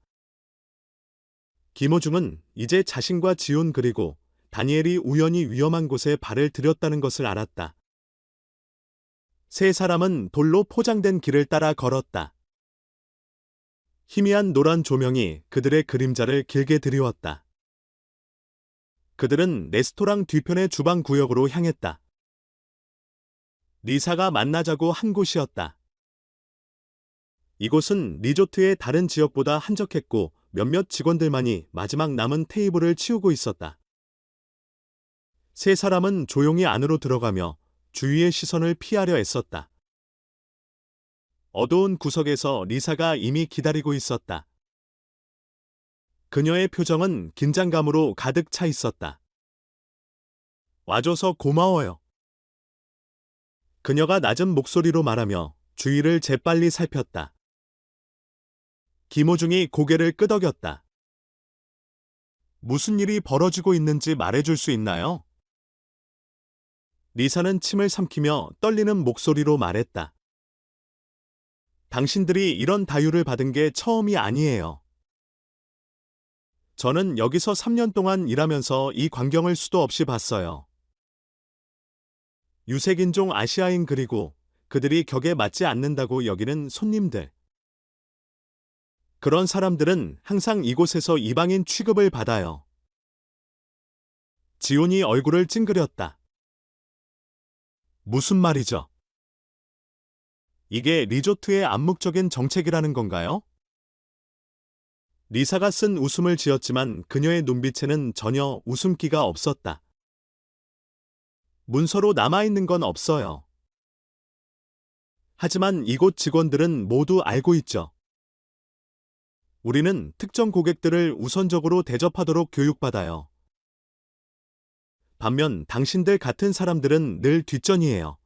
김호중은 이제 자신과 지온 그리고 다니엘이 우연히 위험한 곳에 발을 들였다는 것을 알았다. 세 사람은 돌로 포장된 길을 따라 걸었다. 희미한 노란 조명이 그들의 그림자를 길게 드리웠다. 그들은 레스토랑 뒤편의 주방 구역으로 향했다. 리사가 만나자고 한 곳이었다. 이곳은 리조트의 다른 지역보다 한적했고 몇몇 직원들만이 마지막 남은 테이블을 치우고 있었다. 세 사람은 조용히 안으로 들어가며 주위의 시선을 피하려 애썼다. 어두운 구석에서 리사가 이미 기다리고 있었다. 그녀의 표정은 긴장감으로 가득 차 있었다. 와줘서 고마워요. 그녀가 낮은 목소리로 말하며 주위를 재빨리 살폈다. 김호중이 고개를 끄덕였다. 무슨 일이 벌어지고 있는지 말해줄 수 있나요? 리사는 침을 삼키며 떨리는 목소리로 말했다. 당신들이 이런 다유를 받은 게 처음이 아니에요. 저는 여기서 3년 동안 일하면서 이 광경을 수도 없이 봤어요. 유색인종 아시아인 그리고 그들이 격에 맞지 않는다고 여기는 손님들. 그런 사람들은 항상 이곳에서 이방인 취급을 받아요. 지온이 얼굴을 찡그렸다. 무슨 말이죠? 이게 리조트의 암묵적인 정책이라는 건가요? 리사가 쓴 웃음을 지었지만 그녀의 눈빛에는 전혀 웃음기가 없었다. 문서로 남아있는 건 없어요. 하지만 이곳 직원들은 모두 알고 있죠. 우리는 특정 고객들을 우선적으로 대접하도록 교육받아요. 반면 당신들 같은 사람들은 늘 뒷전이에요.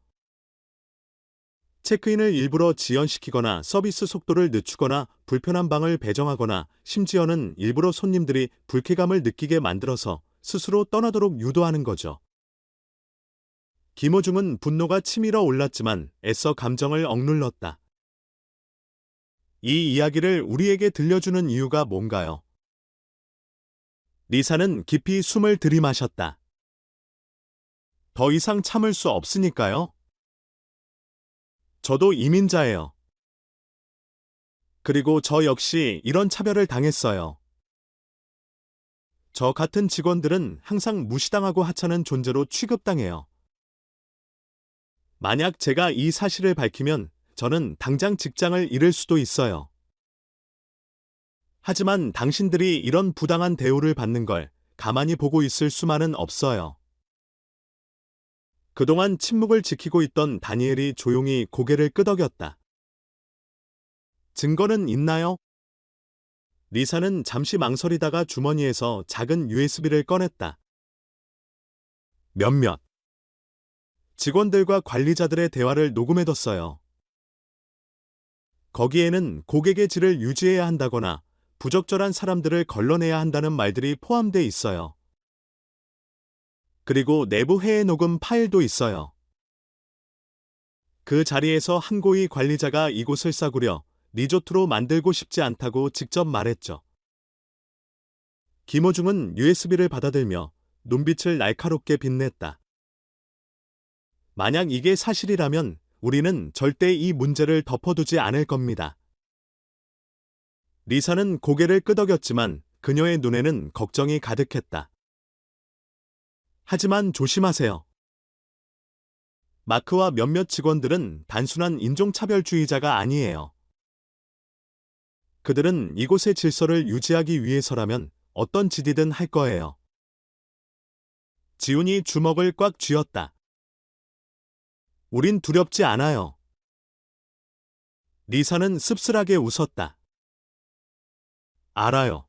체크인을 일부러 지연시키거나 서비스 속도를 늦추거나 불편한 방을 배정하거나 심지어는 일부러 손님들이 불쾌감을 느끼게 만들어서 스스로 떠나도록 유도하는 거죠. 김호중은 분노가 치밀어 올랐지만 애써 감정을 억눌렀다. 이 이야기를 우리에게 들려주는 이유가 뭔가요? 리사는 깊이 숨을 들이마셨다. 더 이상 참을 수 없으니까요. 저도 이민자예요. 그리고 저 역시 이런 차별을 당했어요. 저 같은 직원들은 항상 무시당하고 하찮은 존재로 취급당해요. 만약 제가 이 사실을 밝히면 저는 당장 직장을 잃을 수도 있어요. 하지만 당신들이 이런 부당한 대우를 받는 걸 가만히 보고 있을 수만은 없어요. 그동안 침묵을 지키고 있던 다니엘이 조용히 고개를 끄덕였다. 증거는 있나요? 리사는 잠시 망설이다가 주머니에서 작은 USB를 꺼냈다. 몇몇 직원들과 관리자들의 대화를 녹음해뒀어요. 거기에는 고객의 질을 유지해야 한다거나 부적절한 사람들을 걸러내야 한다는 말들이 포함돼 있어요. 그리고 내부 회의 녹음 파일도 있어요. 그 자리에서 한고위 관리자가 이곳을 싸구려 리조트로 만들고 싶지 않다고 직접 말했죠. 김호중은 USB를 받아들며 눈빛을 날카롭게 빛냈다. 만약 이게 사실이라면 우리는 절대 이 문제를 덮어두지 않을 겁니다. 리사는 고개를 끄덕였지만 그녀의 눈에는 걱정이 가득했다. 하지만 조심하세요. 마크와 몇몇 직원들은 단순한 인종차별주의자가 아니에요. 그들은 이곳의 질서를 유지하기 위해서라면 어떤 짓이든 할 거예요. 지훈이 주먹을 꽉 쥐었다. 우린 두렵지 않아요. 리사는 씁쓸하게 웃었다. 알아요.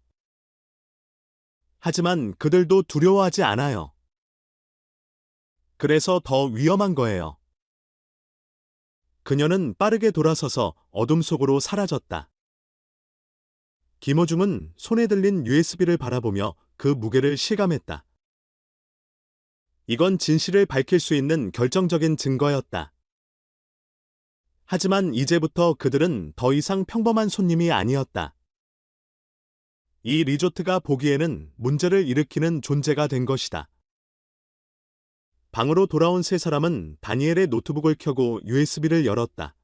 하지만 그들도 두려워하지 않아요. 그래서 더 위험한 거예요. 그녀는 빠르게 돌아서서 어둠 속으로 사라졌다. 김호중은 손에 들린 USB를 바라보며 그 무게를 실감했다. 이건 진실을 밝힐 수 있는 결정적인 증거였다. 하지만 이제부터 그들은 더 이상 평범한 손님이 아니었다. 이 리조트가 보기에는 문제를 일으키는 존재가 된 것이다. 방으로 돌아온 세 사람은 다니엘의 노트북을 켜고 USB를 열었다.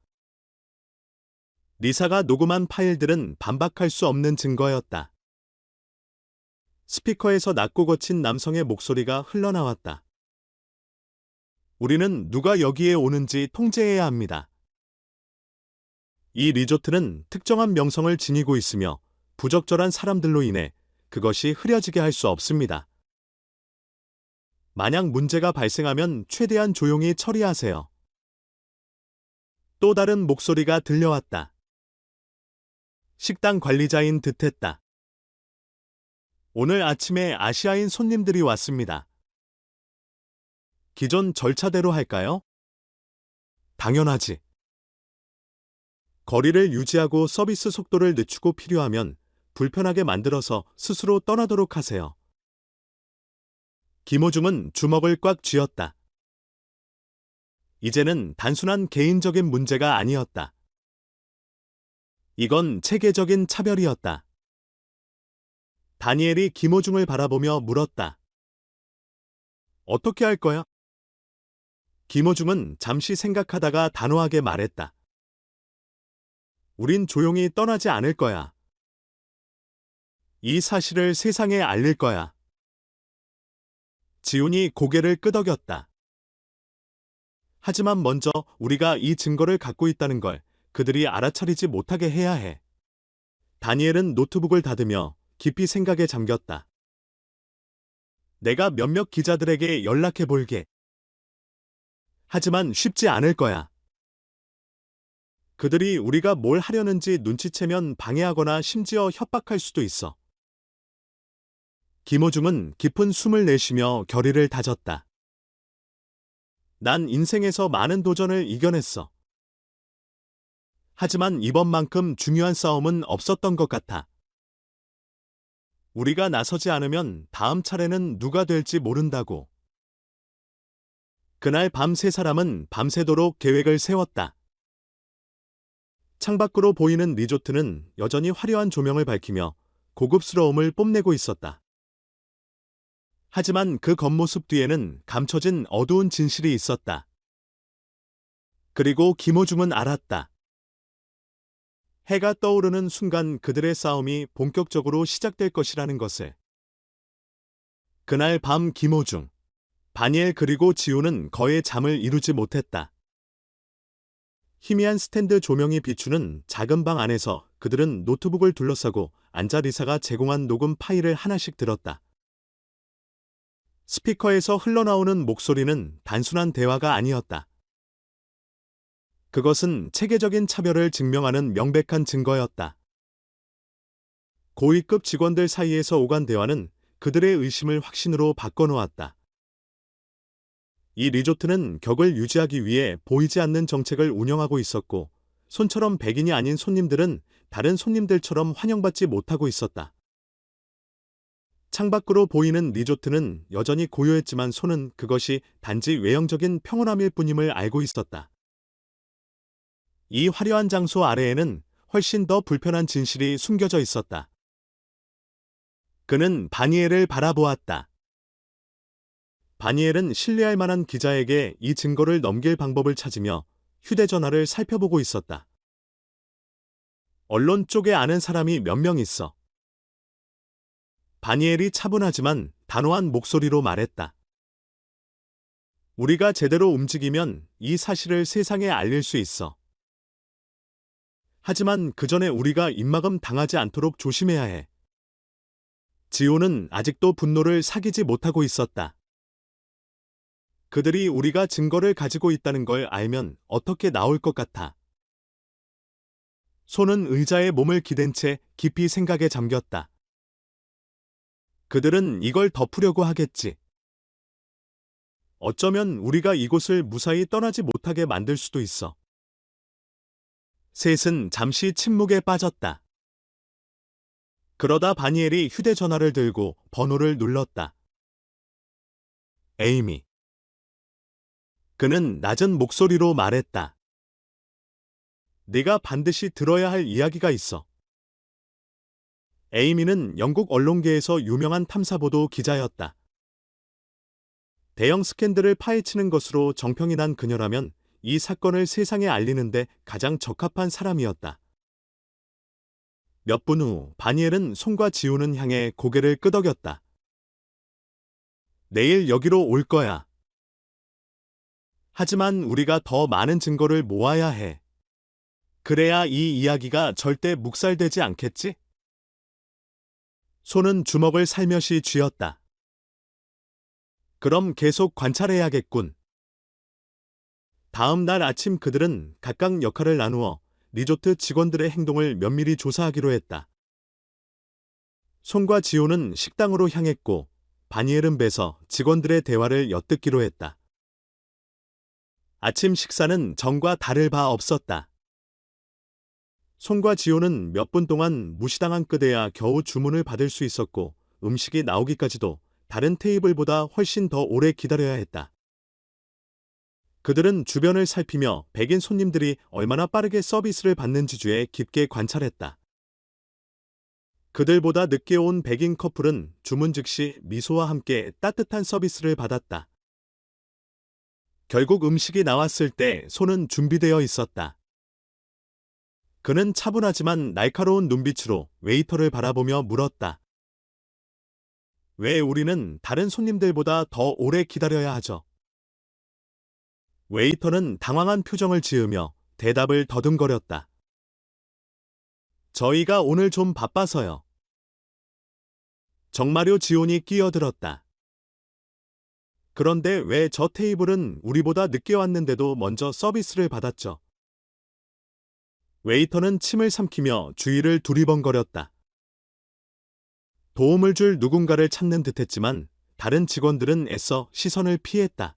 리사가 녹음한 파일들은 반박할 수 없는 증거였다. 스피커에서 낮고 거친 남성의 목소리가 흘러나왔다. 우리는 누가 여기에 오는지 통제해야 합니다. 이 리조트는 특정한 명성을 지니고 있으며 부적절한 사람들로 인해 그것이 흐려지게 할 수 없습니다. 만약 문제가 발생하면 최대한 조용히 처리하세요. 또 다른 목소리가 들려왔다. 식당 관리자인 듯했다. 오늘 아침에 아시아인 손님들이 왔습니다. 기존 절차대로 할까요? 당연하지. 거리를 유지하고 서비스 속도를 늦추고 필요하면 불편하게 만들어서 스스로 떠나도록 하세요. 김호중은 주먹을 꽉 쥐었다. 이제는 단순한 개인적인 문제가 아니었다. 이건 체계적인 차별이었다. 다니엘이 김호중을 바라보며 물었다. 어떻게 할 거야? 김호중은 잠시 생각하다가 단호하게 말했다. 우린 조용히 떠나지 않을 거야. 이 사실을 세상에 알릴 거야. 지훈이 고개를 끄덕였다. 하지만 먼저 우리가 이 증거를 갖고 있다는 걸 그들이 알아차리지 못하게 해야 해. 다니엘은 노트북을 닫으며 깊이 생각에 잠겼다. 내가 몇몇 기자들에게 연락해 볼게. 하지만 쉽지 않을 거야. 그들이 우리가 뭘 하려는지 눈치채면 방해하거나 심지어 협박할 수도 있어. 김호중은 깊은 숨을 내쉬며 결의를 다졌다. 난 인생에서 많은 도전을 이겨냈어. 하지만 이번만큼 중요한 싸움은 없었던 것 같아. 우리가 나서지 않으면 다음 차례는 누가 될지 모른다고. 그날 밤 세 사람은 밤새도록 계획을 세웠다. 창밖으로 보이는 리조트는 여전히 화려한 조명을 밝히며 고급스러움을 뽐내고 있었다. 하지만 그 겉모습 뒤에는 감춰진 어두운 진실이 있었다. 그리고 김호중은 알았다. 해가 떠오르는 순간 그들의 싸움이 본격적으로 시작될 것이라는 것을. 그날 밤 김호중, 바니엘 그리고 지우는 거의 잠을 이루지 못했다. 희미한 스탠드 조명이 비추는 작은 방 안에서 그들은 노트북을 둘러싸고 앉아 리사가 제공한 녹음 파일을 하나씩 들었다. 스피커에서 흘러나오는 목소리는 단순한 대화가 아니었다. 그것은 체계적인 차별을 증명하는 명백한 증거였다. 고위급 직원들 사이에서 오간 대화는 그들의 의심을 확신으로 바꿔놓았다. 이 리조트는 격을 유지하기 위해 보이지 않는 정책을 운영하고 있었고, 손처럼 백인이 아닌 손님들은 다른 손님들처럼 환영받지 못하고 있었다. 창밖으로 보이는 리조트는 여전히 고요했지만 손은 그것이 단지 외형적인 평온함일 뿐임을 알고 있었다. 이 화려한 장소 아래에는 훨씬 더 불편한 진실이 숨겨져 있었다. 그는 바니엘을 바라보았다. 바니엘은 신뢰할 만한 기자에게 이 증거를 넘길 방법을 찾으며 휴대전화를 살펴보고 있었다. 언론 쪽에 아는 사람이 몇 명 있어. 바니엘이 차분하지만 단호한 목소리로 말했다. 우리가 제대로 움직이면 이 사실을 세상에 알릴 수 있어. 하지만 그 전에 우리가 입막음 당하지 않도록 조심해야 해. 지호는 아직도 분노를 사귀지 못하고 있었다. 그들이 우리가 증거를 가지고 있다는 걸 알면 어떻게 나올 것 같아. 손은 의자에 몸을 기댄 채 깊이 생각에 잠겼다. 그들은 이걸 덮으려고 하겠지. 어쩌면 우리가 이곳을 무사히 떠나지 못하게 만들 수도 있어. 셋은 잠시 침묵에 빠졌다. 그러다 바니엘이 휴대전화를 들고 번호를 눌렀다. 에이미. 그는 낮은 목소리로 말했다. 네가 반드시 들어야 할 이야기가 있어. 에이미는 영국 언론계에서 유명한 탐사보도 기자였다. 대형 스캔들을 파헤치는 것으로 정평이 난 그녀라면 이 사건을 세상에 알리는데 가장 적합한 사람이었다. 몇 분 후 바니엘은 손과 지우는 향해 고개를 끄덕였다. 내일 여기로 올 거야. 하지만 우리가 더 많은 증거를 모아야 해. 그래야 이 이야기가 절대 묵살되지 않겠지? 손은 주먹을 살며시 쥐었다. 그럼 계속 관찰해야겠군. 다음 날 아침 그들은 각각 역할을 나누어 리조트 직원들의 행동을 면밀히 조사하기로 했다. 손과 지호는 식당으로 향했고 바니엘은 배서 직원들의 대화를 엿듣기로 했다. 아침 식사는 전과 다를 바 없었다. 손과 지호는 몇 분 동안 무시당한 끝에야 겨우 주문을 받을 수 있었고 음식이 나오기까지도 다른 테이블보다 훨씬 더 오래 기다려야 했다. 그들은 주변을 살피며 백인 손님들이 얼마나 빠르게 서비스를 받는지 주에 깊게 관찰했다. 그들보다 늦게 온 백인 커플은 주문 즉시 미소와 함께 따뜻한 서비스를 받았다. 결국 음식이 나왔을 때 손은 준비되어 있었다. 그는 차분하지만 날카로운 눈빛으로 웨이터를 바라보며 물었다. 왜 우리는 다른 손님들보다 더 오래 기다려야 하죠? 웨이터는 당황한 표정을 지으며 대답을 더듬거렸다. 저희가 오늘 좀 바빠서요. 정마료 지온이 끼어들었다. 그런데 왜 저 테이블은 우리보다 늦게 왔는데도 먼저 서비스를 받았죠? 웨이터는 침을 삼키며 주위를 두리번거렸다. 도움을 줄 누군가를 찾는 듯했지만 다른 직원들은 애써 시선을 피했다.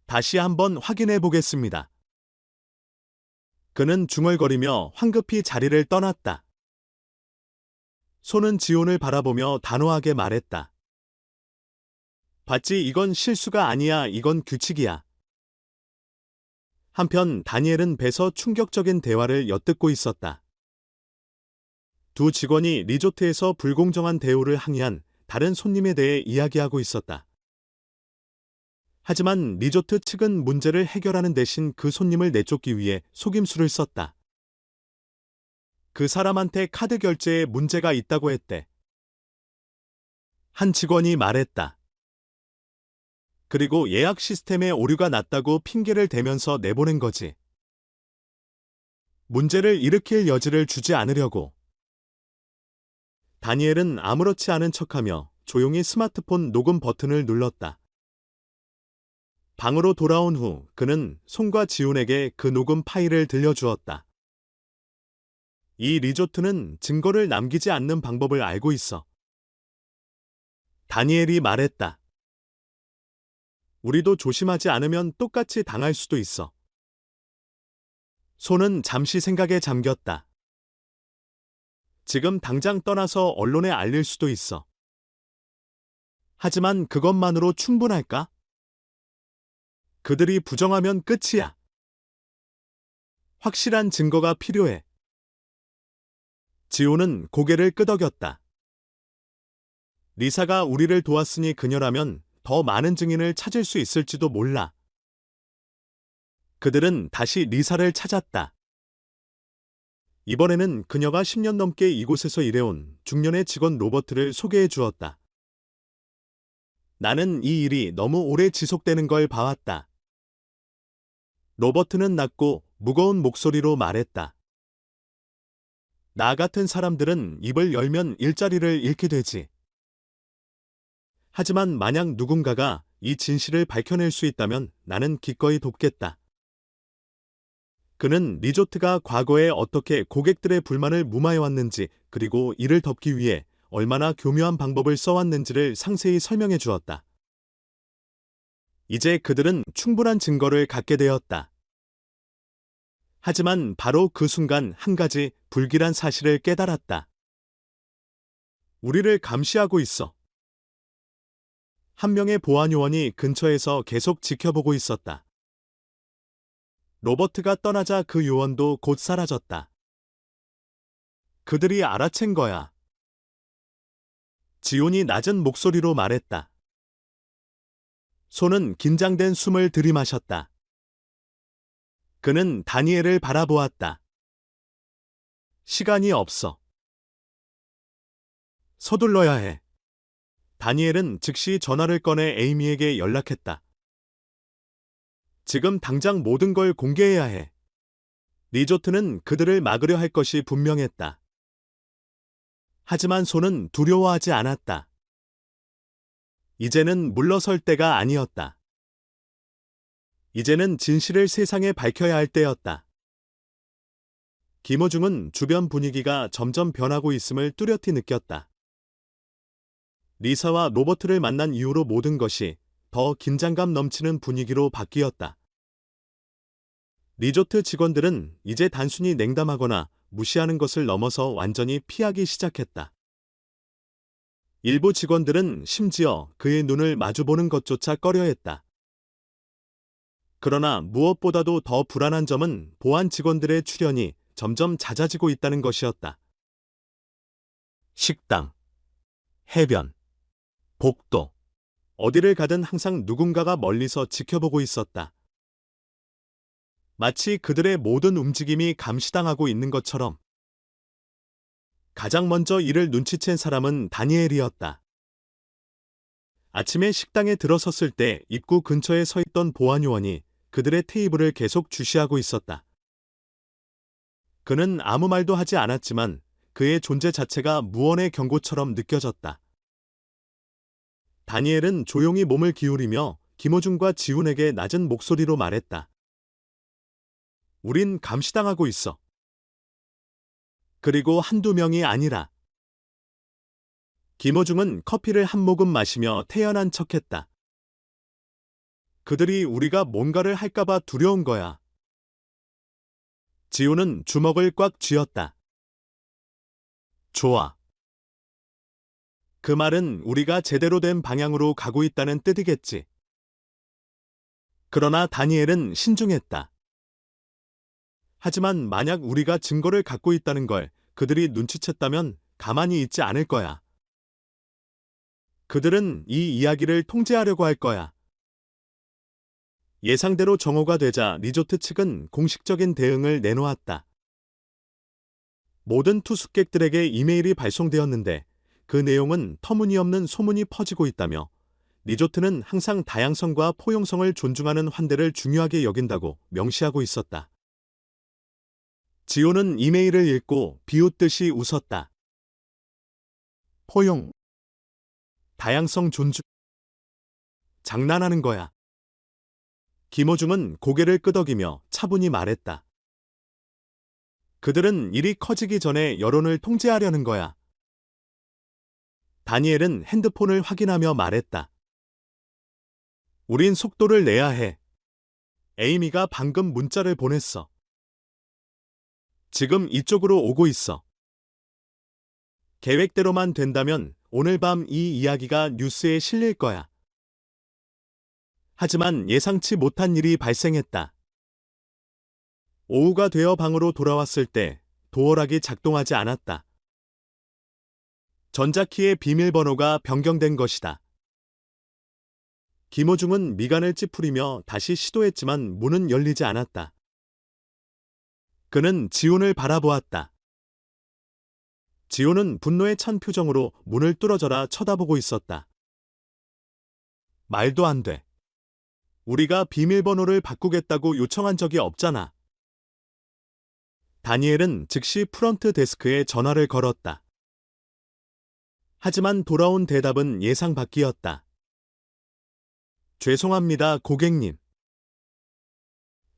다시 한번 확인해 보겠습니다. 그는 중얼거리며 황급히 자리를 떠났다. 손은 지온을 바라보며 단호하게 말했다. 봤지, 이건 실수가 아니야. 이건 규칙이야. 한편 다니엘은 배서 충격적인 대화를 엿듣고 있었다. 두 직원이 리조트에서 불공정한 대우를 항의한 다른 손님에 대해 이야기하고 있었다. 하지만 리조트 측은 문제를 해결하는 대신 그 손님을 내쫓기 위해 속임수를 썼다. 그 사람한테 카드 결제에 문제가 있다고 했대. 한 직원이 말했다. 그리고 예약 시스템에 오류가 났다고 핑계를 대면서 내보낸 거지. 문제를 일으킬 여지를 주지 않으려고. 다니엘은 아무렇지 않은 척하며 조용히 스마트폰 녹음 버튼을 눌렀다. 방으로 돌아온 후 그는 송과 지훈에게 그 녹음 파일을 들려주었다. 이 리조트는 증거를 남기지 않는 방법을 알고 있어. 다니엘이 말했다. 우리도 조심하지 않으면 똑같이 당할 수도 있어. 손은 잠시 생각에 잠겼다. 지금 당장 떠나서 언론에 알릴 수도 있어. 하지만 그것만으로 충분할까? 그들이 부정하면 끝이야. 확실한 증거가 필요해. 지호는 고개를 끄덕였다. 리사가 우리를 도왔으니 그녀라면 더 많은 증인을 찾을 수 있을지도 몰라. 그들은 다시 리사를 찾았다. 이번에는 그녀가 10년 넘게 이곳에서 일해온 중년의 직원 로버트를 소개해 주었다. 나는 이 일이 너무 오래 지속되는 걸 봐왔다. 로버트는 낮고 무거운 목소리로 말했다. 나 같은 사람들은 입을 열면 일자리를 잃게 되지. 하지만 만약 누군가가 이 진실을 밝혀낼 수 있다면 나는 기꺼이 돕겠다. 그는 리조트가 과거에 어떻게 고객들의 불만을 무마해왔는지 그리고 이를 덮기 위해 얼마나 교묘한 방법을 써왔는지를 상세히 설명해 주었다. 이제 그들은 충분한 증거를 갖게 되었다. 하지만 바로 그 순간 한 가지 불길한 사실을 깨달았다. 우리를 감시하고 있어. 한 명의 보안 요원이 근처에서 계속 지켜보고 있었다. 로버트가 떠나자 그 요원도 곧 사라졌다. 그들이 알아챈 거야. 지훈이 낮은 목소리로 말했다. 손은 긴장된 숨을 들이마셨다. 그는 다니엘을 바라보았다. 시간이 없어. 서둘러야 해. 다니엘은 즉시 전화를 꺼내 에이미에게 연락했다. 지금 당장 모든 걸 공개해야 해. 리조트는 그들을 막으려 할 것이 분명했다. 하지만 손은 두려워하지 않았다. 이제는 물러설 때가 아니었다. 이제는 진실을 세상에 밝혀야 할 때였다. 김호중은 주변 분위기가 점점 변하고 있음을 뚜렷이 느꼈다. 리사와 로버트를 만난 이후로 모든 것이 더 긴장감 넘치는 분위기로 바뀌었다. 리조트 직원들은 이제 단순히 냉담하거나 무시하는 것을 넘어서 완전히 피하기 시작했다. 일부 직원들은 심지어 그의 눈을 마주보는 것조차 꺼려했다. 그러나 무엇보다도 더 불안한 점은 보안 직원들의 출연이 점점 잦아지고 있다는 것이었다. 식당, 해변, 복도, 어디를 가든 항상 누군가가 멀리서 지켜보고 있었다. 마치 그들의 모든 움직임이 감시당하고 있는 것처럼. 가장 먼저 이를 눈치챈 사람은 다니엘이었다. 아침에 식당에 들어섰을 때 입구 근처에 서 있던 보안 요원이 그들의 테이블을 계속 주시하고 있었다. 그는 아무 말도 하지 않았지만 그의 존재 자체가 무언의 경고처럼 느껴졌다. 다니엘은 조용히 몸을 기울이며 김호중과 지훈에게 낮은 목소리로 말했다. 우린 감시당하고 있어. 그리고 한두 명이 아니라. 김호중은 커피를 한 모금 마시며 태연한 척했다. 그들이 우리가 뭔가를 할까봐 두려운 거야. 지훈은 주먹을 꽉 쥐었다. 좋아. 그 말은 우리가 제대로 된 방향으로 가고 있다는 뜻이겠지. 그러나 다니엘은 신중했다. 하지만 만약 우리가 증거를 갖고 있다는 걸 그들이 눈치챘다면 가만히 있지 않을 거야. 그들은 이 이야기를 통제하려고 할 거야. 예상대로 정오가 되자 리조트 측은 공식적인 대응을 내놓았다. 모든 투숙객들에게 이메일이 발송되었는데 그 내용은 터무니없는 소문이 퍼지고 있다며 리조트는 항상 다양성과 포용성을 존중하는 환대를 중요하게 여긴다고 명시하고 있었다. 지호는 이메일을 읽고 비웃듯이 웃었다. 포용, 다양성 존중. 장난하는 거야. 김호중은 고개를 끄덕이며 차분히 말했다. 그들은 일이 커지기 전에 여론을 통제하려는 거야. 다니엘은 핸드폰을 확인하며 말했다. 우린 속도를 내야 해. 에이미가 방금 문자를 보냈어. 지금 이쪽으로 오고 있어. 계획대로만 된다면 오늘 밤 이 이야기가 뉴스에 실릴 거야. 하지만 예상치 못한 일이 발생했다. 오후가 되어 방으로 돌아왔을 때 도어락이 작동하지 않았다. 전자키의 비밀번호가 변경된 것이다. 김호중은 미간을 찌푸리며 다시 시도했지만 문은 열리지 않았다. 그는 지훈을 바라보았다. 지훈은 분노에 찬 표정으로 문을 뚫어져라 쳐다보고 있었다. 말도 안 돼. 우리가 비밀번호를 바꾸겠다고 요청한 적이 없잖아. 다니엘은 즉시 프런트 데스크에 전화를 걸었다. 하지만 돌아온 대답은 예상 밖이었다. 죄송합니다, 고객님.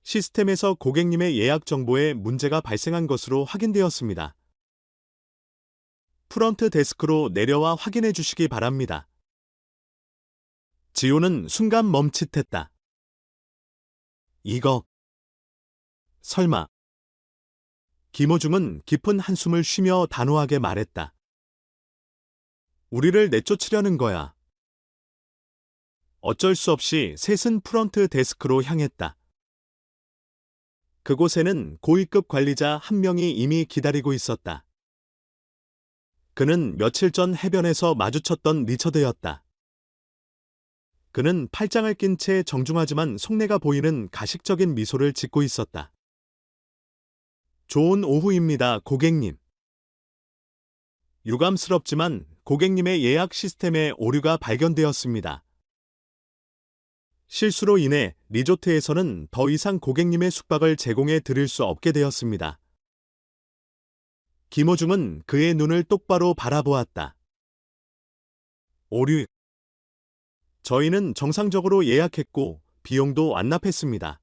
시스템에서 고객님의 예약 정보에 문제가 발생한 것으로 확인되었습니다. 프런트 데스크로 내려와 확인해 주시기 바랍니다. 지호는 순간 멈칫했다. 이거 설마. 김호중은 깊은 한숨을 쉬며 단호하게 말했다. 우리를 내쫓으려는 거야. 어쩔 수 없이 셋은 프런트 데스크로 향했다. 그곳에는 고위급 관리자 한 명이 이미 기다리고 있었다. 그는 며칠 전 해변에서 마주쳤던 리처드였다. 그는 팔짱을 낀 채 정중하지만 속내가 보이는 가식적인 미소를 짓고 있었다. 좋은 오후입니다, 고객님. 유감스럽지만 고객님의 예약 시스템에 오류가 발견되었습니다. 실수로 인해 리조트에서는 더 이상 고객님의 숙박을 제공해 드릴 수 없게 되었습니다. 김호중은 그의 눈을 똑바로 바라보았다. 오류. 저희는 정상적으로 예약했고 비용도 완납했습니다.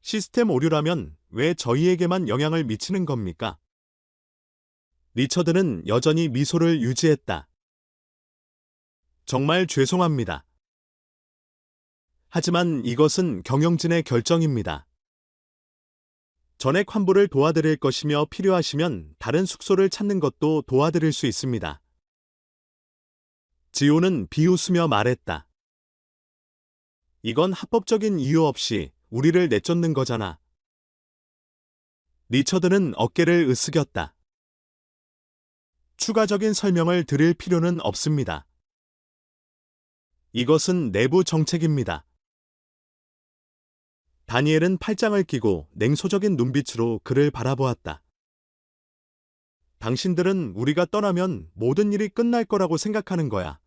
시스템 오류라면 왜 저희에게만 영향을 미치는 겁니까? 리처드는 여전히 미소를 유지했다. 정말 죄송합니다. 하지만 이것은 경영진의 결정입니다. 전액 환불을 도와드릴 것이며 필요하시면 다른 숙소를 찾는 것도 도와드릴 수 있습니다. 지호는 비웃으며 말했다. 이건 합법적인 이유 없이 우리를 내쫓는 거잖아. 리처드는 어깨를 으쓱였다. 추가적인 설명을 드릴 필요는 없습니다. 이것은 내부 정책입니다. 다니엘은 팔짱을 끼고 냉소적인 눈빛으로 그를 바라보았다. 당신들은 우리가 떠나면 모든 일이 끝날 거라고 생각하는 거야.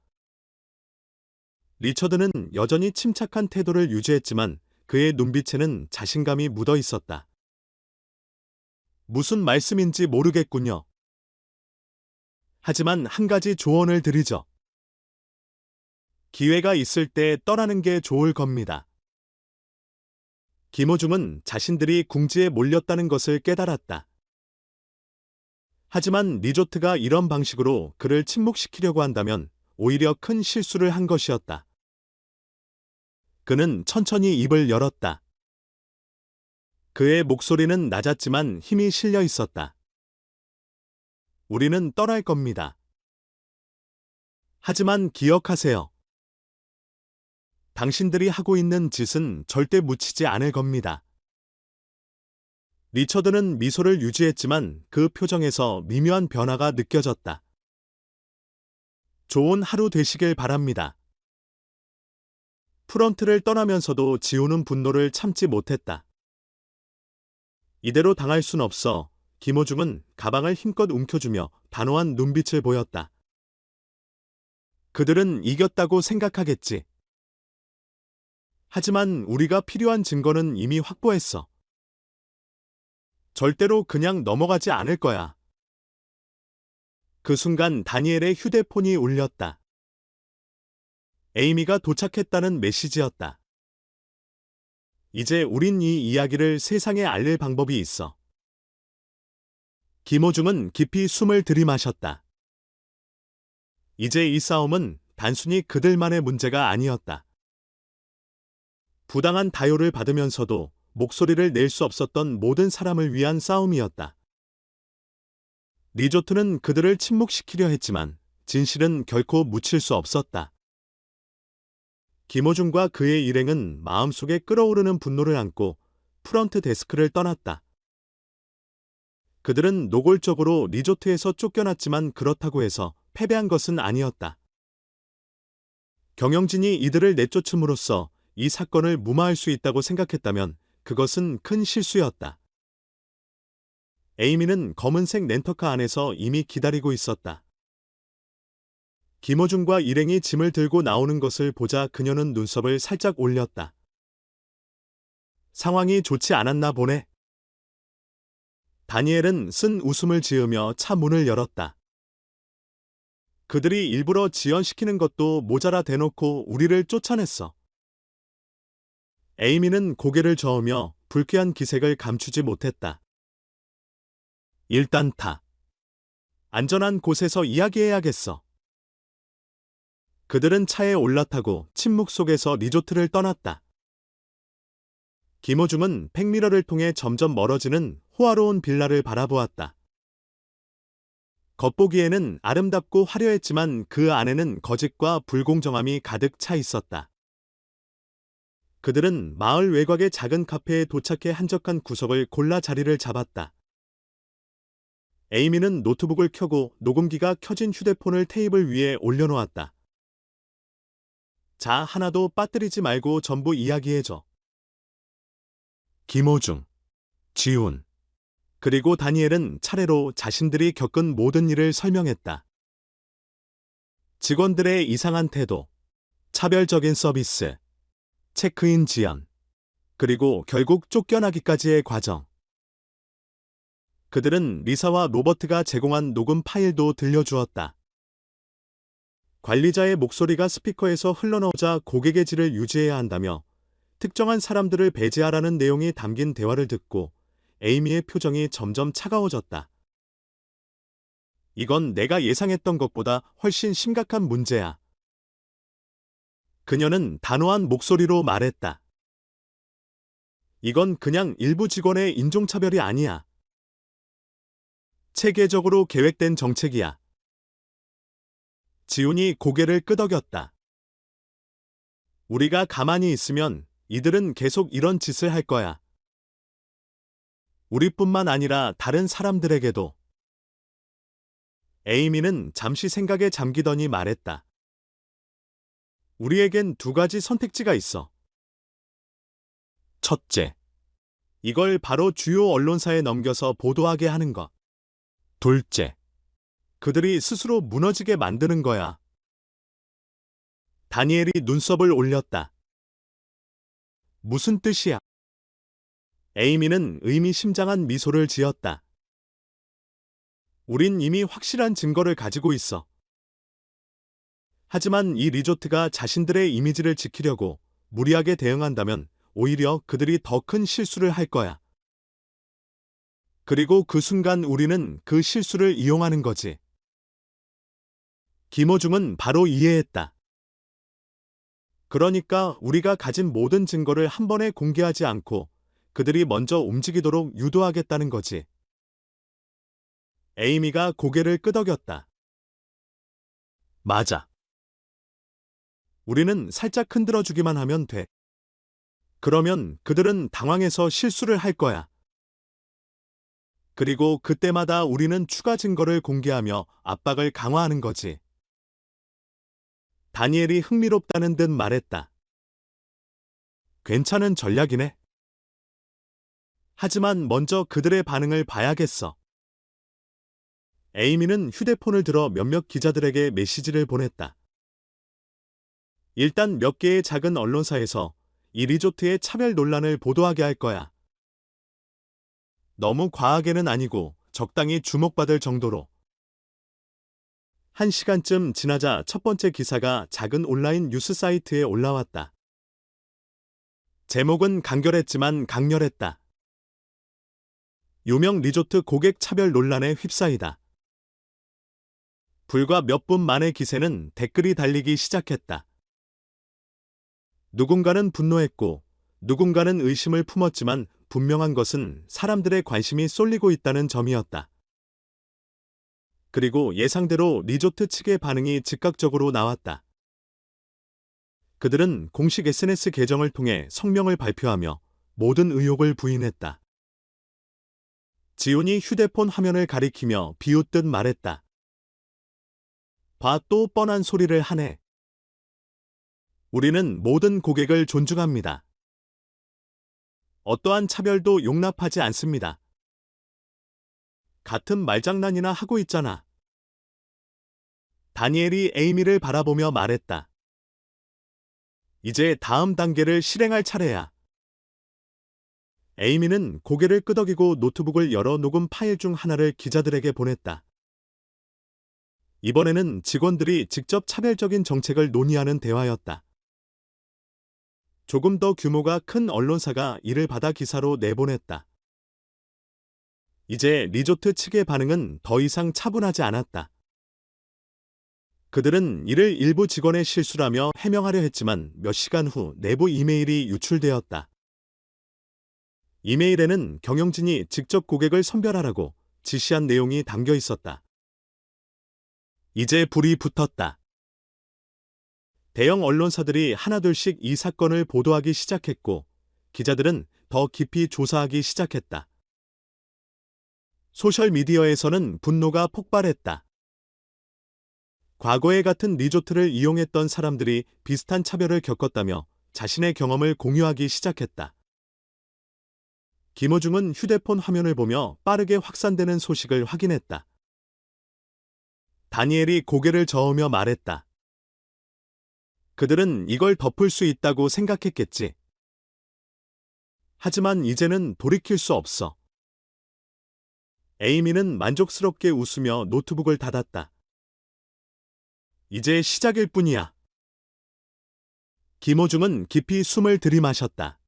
리처드는 여전히 침착한 태도를 유지했지만 그의 눈빛에는 자신감이 묻어 있었다. 무슨 말씀인지 모르겠군요. 하지만 한 가지 조언을 드리죠. 기회가 있을 때 떠나는 게 좋을 겁니다. 김호중은 자신들이 궁지에 몰렸다는 것을 깨달았다. 하지만 리조트가 이런 방식으로 그를 침묵시키려고 한다면 오히려 큰 실수를 한 것이었다. 그는 천천히 입을 열었다. 그의 목소리는 낮았지만 힘이 실려 있었다. 우리는 떠날 겁니다. 하지만 기억하세요. 당신들이 하고 있는 짓은 절대 묻히지 않을 겁니다. 리처드는 미소를 유지했지만 그 표정에서 미묘한 변화가 느껴졌다. 좋은 하루 되시길 바랍니다. 프런트를 떠나면서도 지호는 분노를 참지 못했다. 이대로 당할 순 없어. 김호중은 가방을 힘껏 움켜쥐며 단호한 눈빛을 보였다. 그들은 이겼다고 생각하겠지. 하지만 우리가 필요한 증거는 이미 확보했어. 절대로 그냥 넘어가지 않을 거야. 그 순간 다니엘의 휴대폰이 울렸다. 에이미가 도착했다는 메시지였다. 이제 우린 이 이야기를 세상에 알릴 방법이 있어. 김호중은 깊이 숨을 들이마셨다. 이제 이 싸움은 단순히 그들만의 문제가 아니었다. 부당한 다요를 받으면서도 목소리를 낼 수 없었던 모든 사람을 위한 싸움이었다. 리조트는 그들을 침묵시키려 했지만 진실은 결코 묻힐 수 없었다. 김호중과 그의 일행은 마음속에 끓어오르는 분노를 안고 프런트 데스크를 떠났다. 그들은 노골적으로 리조트에서 쫓겨났지만 그렇다고 해서 패배한 것은 아니었다. 경영진이 이들을 내쫓음으로써 이 사건을 무마할 수 있다고 생각했다면 그것은 큰 실수였다. 에이미는 검은색 렌터카 안에서 이미 기다리고 있었다. 김호중과 일행이 짐을 들고 나오는 것을 보자 그녀는 눈썹을 살짝 올렸다. 상황이 좋지 않았나 보네. 다니엘은 쓴 웃음을 지으며 차 문을 열었다. 그들이 일부러 지연시키는 것도 모자라 대놓고 우리를 쫓아냈어. 에이미는 고개를 저으며 불쾌한 기색을 감추지 못했다. 일단 타. 안전한 곳에서 이야기해야겠어. 그들은 차에 올라타고 침묵 속에서 리조트를 떠났다. 김호중은 백미러를 통해 점점 멀어지는 호화로운 빌라를 바라보았다. 겉보기에는 아름답고 화려했지만 그 안에는 거짓과 불공정함이 가득 차 있었다. 그들은 마을 외곽의 작은 카페에 도착해 한적한 구석을 골라 자리를 잡았다. 에이미는 노트북을 켜고 녹음기가 켜진 휴대폰을 테이블 위에 올려놓았다. 자, 하나도 빠뜨리지 말고 전부 이야기해줘. 김호중, 지훈, 그리고 다니엘은 차례로 자신들이 겪은 모든 일을 설명했다. 직원들의 이상한 태도, 차별적인 서비스, 체크인 지연, 그리고 결국 쫓겨나기까지의 과정. 그들은 리사와 로버트가 제공한 녹음 파일도 들려주었다. 관리자의 목소리가 스피커에서 흘러나오자 고객의 질을 유지해야 한다며 특정한 사람들을 배제하라는 내용이 담긴 대화를 듣고 에이미의 표정이 점점 차가워졌다. 이건 내가 예상했던 것보다 훨씬 심각한 문제야. 그녀는 단호한 목소리로 말했다. 이건 그냥 일부 직원의 인종차별이 아니야. 체계적으로 계획된 정책이야. 지훈이 고개를 끄덕였다. 우리가 가만히 있으면 이들은 계속 이런 짓을 할 거야. 우리뿐만 아니라 다른 사람들에게도. 에이미는 잠시 생각에 잠기더니 말했다. 우리에겐 두 가지 선택지가 있어. 첫째, 이걸 바로 주요 언론사에 넘겨서 보도하게 하는 것. 둘째, 그들이 스스로 무너지게 만드는 거야. 다니엘이 눈썹을 올렸다. 무슨 뜻이야? 에이미는 의미심장한 미소를 지었다. 우린 이미 확실한 증거를 가지고 있어. 하지만 이 리조트가 자신들의 이미지를 지키려고 무리하게 대응한다면 오히려 그들이 더 큰 실수를 할 거야. 그리고 그 순간 우리는 그 실수를 이용하는 거지. 김호중은 바로 이해했다. 그러니까 우리가 가진 모든 증거를 한 번에 공개하지 않고 그들이 먼저 움직이도록 유도하겠다는 거지. 에이미가 고개를 끄덕였다. 맞아. 우리는 살짝 흔들어주기만 하면 돼. 그러면 그들은 당황해서 실수를 할 거야. 그리고 그때마다 우리는 추가 증거를 공개하며 압박을 강화하는 거지. 다니엘이 흥미롭다는 듯 말했다. 괜찮은 전략이네. 하지만 먼저 그들의 반응을 봐야겠어. 에이미는 휴대폰을 들어 몇몇 기자들에게 메시지를 보냈다. 일단 몇 개의 작은 언론사에서 이 리조트의 차별 논란을 보도하게 할 거야. 너무 과하게는 아니고 적당히 주목받을 정도로. 1시간쯤 지나자 첫 번째 기사가 작은 온라인 뉴스 사이트에 올라왔다. 제목은 간결했지만 강렬했다. 유명 리조트 고객 차별 논란에 휩싸이다. 불과 몇 분 만에 기세는 댓글이 달리기 시작했다. 누군가는 분노했고 누군가는 의심을 품었지만 분명한 것은 사람들의 관심이 쏠리고 있다는 점이었다. 그리고 예상대로 리조트 측의 반응이 즉각적으로 나왔다. 그들은 공식 SNS 계정을 통해 성명을 발표하며 모든 의혹을 부인했다. 지훈이 휴대폰 화면을 가리키며 비웃듯 말했다. 봐, 또 뻔한 소리를 하네. 우리는 모든 고객을 존중합니다. 어떠한 차별도 용납하지 않습니다. 같은 말장난이나 하고 있잖아. 다니엘이 에이미를 바라보며 말했다. 이제 다음 단계를 실행할 차례야. 에이미는 고개를 끄덕이고 노트북을 열어 녹음 파일 중 하나를 기자들에게 보냈다. 이번에는 직원들이 직접 차별적인 정책을 논의하는 대화였다. 조금 더 규모가 큰 언론사가 이를 받아 기사로 내보냈다. 이제 리조트 측의 반응은 더 이상 차분하지 않았다. 그들은 이를 일부 직원의 실수라며 해명하려 했지만 몇 시간 후 내부 이메일이 유출되었다. 이메일에는 경영진이 직접 고객을 선별하라고 지시한 내용이 담겨 있었다. 이제 불이 붙었다. 대형 언론사들이 하나둘씩 이 사건을 보도하기 시작했고 기자들은 더 깊이 조사하기 시작했다. 소셜미디어에서는 분노가 폭발했다. 과거에 같은 리조트를 이용했던 사람들이 비슷한 차별을 겪었다며 자신의 경험을 공유하기 시작했다. 김호중은 휴대폰 화면을 보며 빠르게 확산되는 소식을 확인했다. 다니엘이 고개를 저으며 말했다. 그들은 이걸 덮을 수 있다고 생각했겠지. 하지만 이제는 돌이킬 수 없어. 에이미는 만족스럽게 웃으며 노트북을 닫았다. 이제 시작일 뿐이야. 김호중은 깊이 숨을 들이마셨다.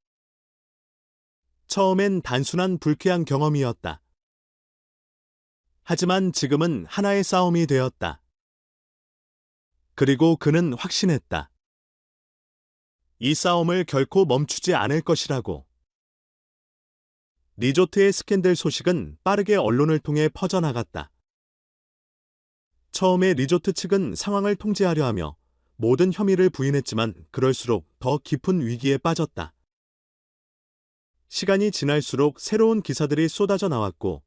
처음엔 단순한 불쾌한 경험이었다. 하지만 지금은 하나의 싸움이 되었다. 그리고 그는 확신했다. 이 싸움을 결코 멈추지 않을 것이라고. 리조트의 스캔들 소식은 빠르게 언론을 통해 퍼져나갔다. 처음에 리조트 측은 상황을 통제하려 하며 모든 혐의를 부인했지만 그럴수록 더 깊은 위기에 빠졌다. 시간이 지날수록 새로운 기사들이 쏟아져 나왔고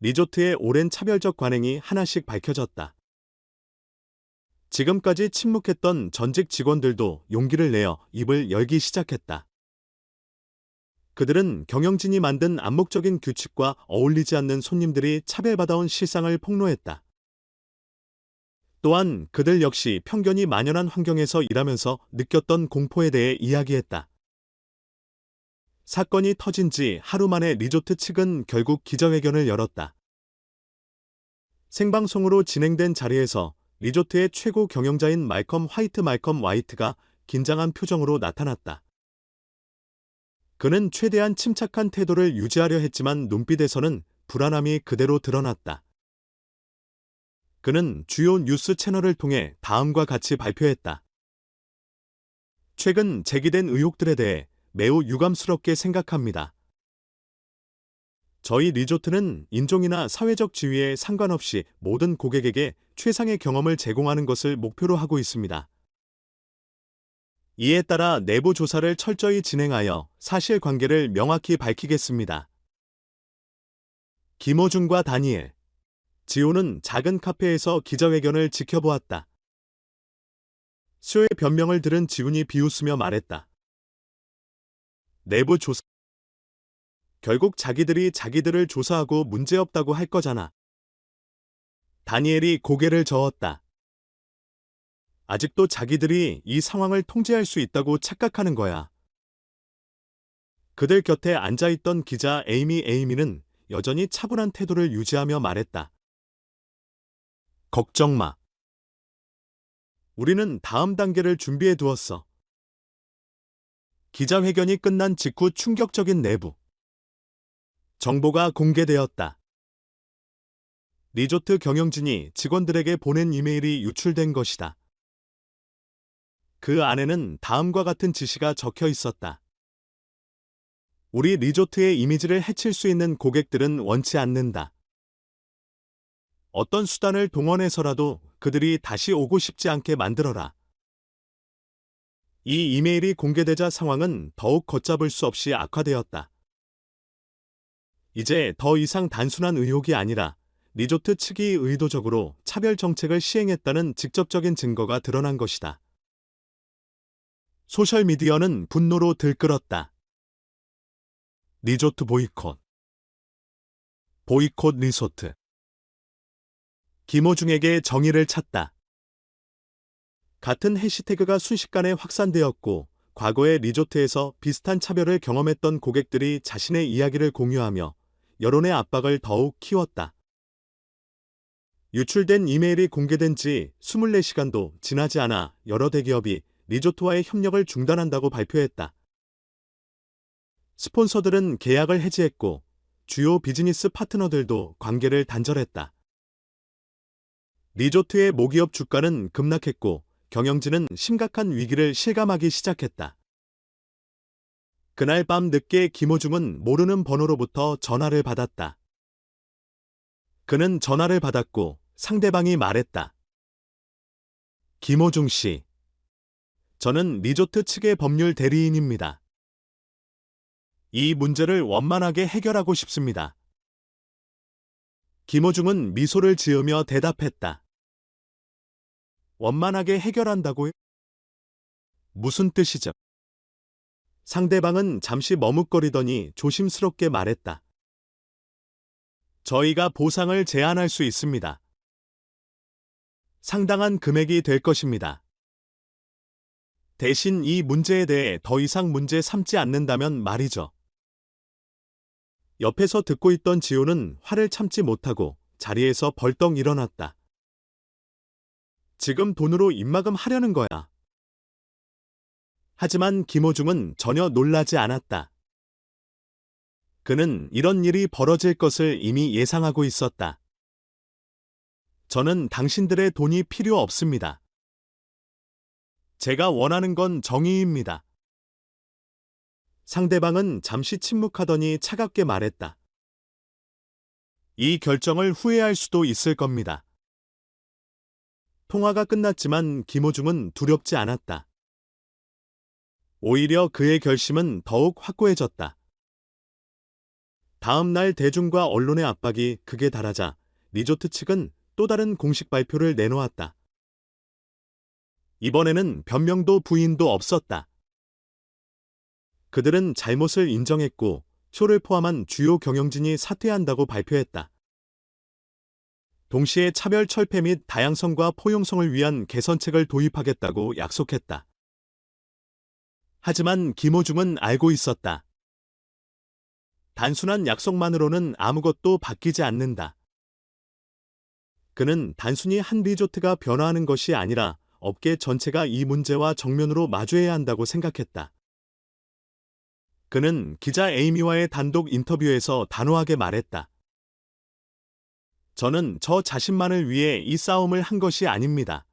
리조트의 오랜 차별적 관행이 하나씩 밝혀졌다. 지금까지 침묵했던 전직 직원들도 용기를 내어 입을 열기 시작했다. 그들은 경영진이 만든 암묵적인 규칙과 어울리지 않는 손님들이 차별받아온 실상을 폭로했다. 또한 그들 역시 편견이 만연한 환경에서 일하면서 느꼈던 공포에 대해 이야기했다. 사건이 터진 지 하루 만에 리조트 측은 결국 기자회견을 열었다. 생방송으로 진행된 자리에서 리조트의 최고 경영자인 말컴 화이트가 긴장한 표정으로 나타났다. 그는 최대한 침착한 태도를 유지하려 했지만 눈빛에서는 불안함이 그대로 드러났다. 그는 주요 뉴스 채널을 통해 다음과 같이 발표했다. 최근 제기된 의혹들에 대해 매우 유감스럽게 생각합니다. 저희 리조트는 인종이나 사회적 지위에 상관없이 모든 고객에게 최상의 경험을 제공하는 것을 목표로 하고 있습니다. 이에 따라 내부 조사를 철저히 진행하여 사실관계를 명확히 밝히겠습니다. 김호중과 다니엘, 지호는 작은 카페에서 기자회견을 지켜보았다. 수요의 변명을 들은 지훈이 비웃으며 말했다. 내부 조사. 결국 자기들이 자기들을 조사하고 문제없다고 할 거잖아. 다니엘이 고개를 저었다. 아직도 자기들이 이 상황을 통제할 수 있다고 착각하는 거야. 그들 곁에 앉아있던 기자 에이미는 여전히 차분한 태도를 유지하며 말했다. 걱정 마. 우리는 다음 단계를 준비해 두었어. 기자회견이 끝난 직후 충격적인 내부 정보가 공개되었다. 리조트 경영진이 직원들에게 보낸 이메일이 유출된 것이다. 그 안에는 다음과 같은 지시가 적혀 있었다. 우리 리조트의 이미지를 해칠 수 있는 고객들은 원치 않는다. 어떤 수단을 동원해서라도 그들이 다시 오고 싶지 않게 만들어라. 이 이메일이 공개되자 상황은 더욱 걷잡을 수 없이 악화되었다. 이제 더 이상 단순한 의혹이 아니라 리조트 측이 의도적으로 차별 정책을 시행했다는 직접적인 증거가 드러난 것이다. 소셜미디어는 분노로 들끓었다. 리조트 보이콧. 보이콧 리조트. 김호중에게 정의를 찾다. 같은 해시태그가 순식간에 확산되었고 과거의 리조트에서 비슷한 차별을 경험했던 고객들이 자신의 이야기를 공유하며 여론의 압박을 더욱 키웠다. 유출된 이메일이 공개된 지 24시간도 지나지 않아 여러 대기업이 리조트와의 협력을 중단한다고 발표했다. 스폰서들은 계약을 해지했고 주요 비즈니스 파트너들도 관계를 단절했다. 리조트의 모기업 주가는 급락했고 경영진은 심각한 위기를 실감하기 시작했다. 그날 밤 늦게 김호중은 모르는 번호로부터 전화를 받았다. 그는 전화를 받았고 상대방이 말했다. 김호중 씨. 저는 리조트 측의 법률 대리인입니다. 이 문제를 원만하게 해결하고 싶습니다. 김호중은 미소를 지으며 대답했다. 원만하게 해결한다고요? 무슨 뜻이죠? 상대방은 잠시 머뭇거리더니 조심스럽게 말했다. 저희가 보상을 제안할 수 있습니다. 상당한 금액이 될 것입니다. 대신 이 문제에 대해 더 이상 문제 삼지 않는다면 말이죠. 옆에서 듣고 있던 지호는 화를 참지 못하고 자리에서 벌떡 일어났다. 지금 돈으로 입막음 하려는 거야. 하지만 김호중은 전혀 놀라지 않았다. 그는 이런 일이 벌어질 것을 이미 예상하고 있었다. 저는 당신들의 돈이 필요 없습니다. 제가 원하는 건 정의입니다. 상대방은 잠시 침묵하더니 차갑게 말했다. 이 결정을 후회할 수도 있을 겁니다. 통화가 끝났지만 김호중은 두렵지 않았다. 오히려 그의 결심은 더욱 확고해졌다. 다음 날 대중과 언론의 압박이 극에 달하자 리조트 측은 또 다른 공식 발표를 내놓았다. 이번에는 변명도 부인도 없었다. 그들은 잘못을 인정했고 쇼를 포함한 주요 경영진이 사퇴한다고 발표했다. 동시에 차별 철폐 및 다양성과 포용성을 위한 개선책을 도입하겠다고 약속했다. 하지만 김호중은 알고 있었다. 단순한 약속만으로는 아무것도 바뀌지 않는다. 그는 단순히 한 리조트가 변화하는 것이 아니라 업계 전체가 이 문제와 정면으로 마주해야 한다고 생각했다. 그는 기자 에이미와의 단독 인터뷰에서 단호하게 말했다. 저는 저 자신만을 위해 이 싸움을 한 것이 아닙니다.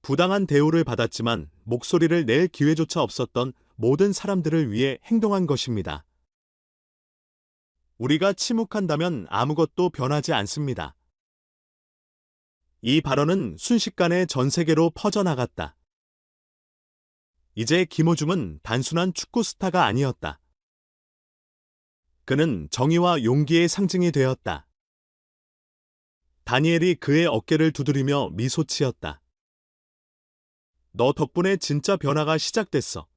부당한 대우를 받았지만 목소리를 낼 기회조차 없었던 모든 사람들을 위해 행동한 것입니다. 우리가 침묵한다면 아무것도 변하지 않습니다. 이 발언은 순식간에 전 세계로 퍼져나갔다. 이제 김호중은 단순한 축구 스타가 아니었다. 그는 정의와 용기의 상징이 되었다. 다니엘이 그의 어깨를 두드리며 미소 지었다. 너 덕분에 진짜 변화가 시작됐어.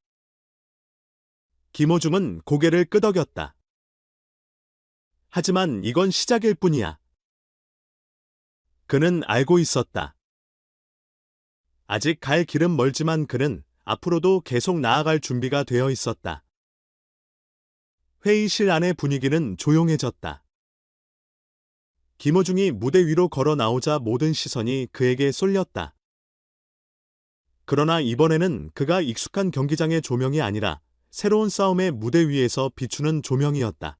김호중은 고개를 끄덕였다. 하지만 이건 시작일 뿐이야. 그는 알고 있었다. 아직 갈 길은 멀지만 그는 앞으로도 계속 나아갈 준비가 되어 있었다. 회의실 안의 분위기는 조용해졌다. 김호중이 무대 위로 걸어 나오자 모든 시선이 그에게 쏠렸다. 그러나 이번에는 그가 익숙한 경기장의 조명이 아니라 새로운 싸움의 무대 위에서 비추는 조명이었다.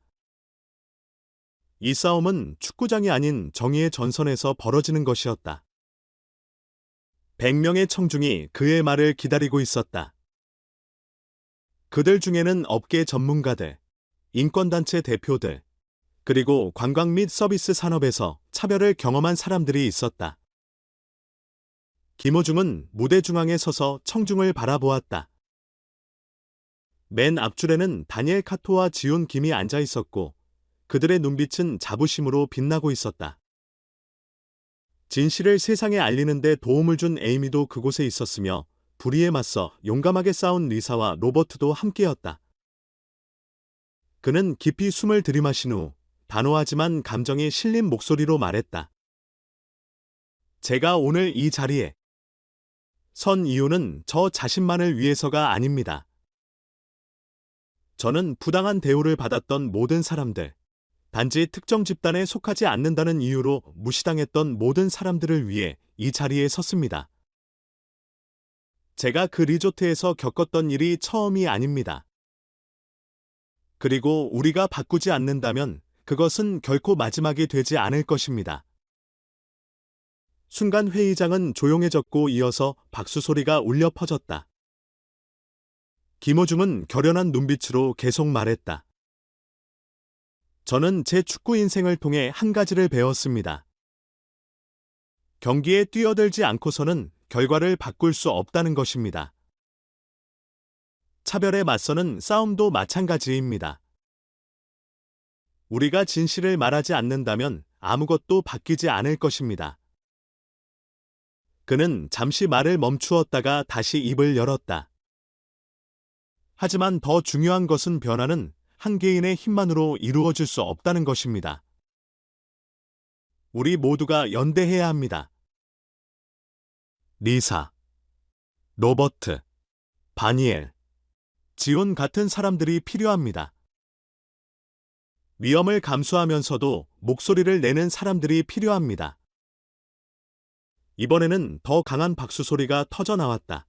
이 싸움은 축구장이 아닌 정의의 전선에서 벌어지는 것이었다. 100명의 청중이 그의 말을 기다리고 있었다. 그들 중에는 업계 전문가들, 인권단체 대표들, 그리고 관광 및 서비스 산업에서 차별을 경험한 사람들이 있었다. 김호중은 무대 중앙에 서서 청중을 바라보았다. 맨 앞줄에는 다니엘 카토와 지훈 김이 앉아 있었고 그들의 눈빛은 자부심으로 빛나고 있었다. 진실을 세상에 알리는 데 도움을 준 에이미도 그곳에 있었으며 불의에 맞서 용감하게 싸운 리사와 로버트도 함께였다. 그는 깊이 숨을 들이마신 후 단호하지만 감정이 실린 목소리로 말했다. 제가 오늘 이 자리에 선 이유는 저 자신만을 위해서가 아닙니다. 저는 부당한 대우를 받았던 모든 사람들, 단지 특정 집단에 속하지 않는다는 이유로 무시당했던 모든 사람들을 위해 이 자리에 섰습니다. 제가 그 리조트에서 겪었던 일이 처음이 아닙니다. 그리고 우리가 바꾸지 않는다면 그것은 결코 마지막이 되지 않을 것입니다. 순간 회의장은 조용해졌고 이어서 박수 소리가 울려 퍼졌다. 김호중은 결연한 눈빛으로 계속 말했다. 저는 제 축구 인생을 통해 한 가지를 배웠습니다. 경기에 뛰어들지 않고서는 결과를 바꿀 수 없다는 것입니다. 차별에 맞서는 싸움도 마찬가지입니다. 우리가 진실을 말하지 않는다면 아무것도 바뀌지 않을 것입니다. 그는 잠시 말을 멈추었다가 다시 입을 열었다. 하지만 더 중요한 것은 변화는 한 개인의 힘만으로 이루어질 수 없다는 것입니다. 우리 모두가 연대해야 합니다. 리사, 로버트, 바니엘, 지온 같은 사람들이 필요합니다. 위험을 감수하면서도 목소리를 내는 사람들이 필요합니다. 이번에는 더 강한 박수 소리가 터져 나왔다.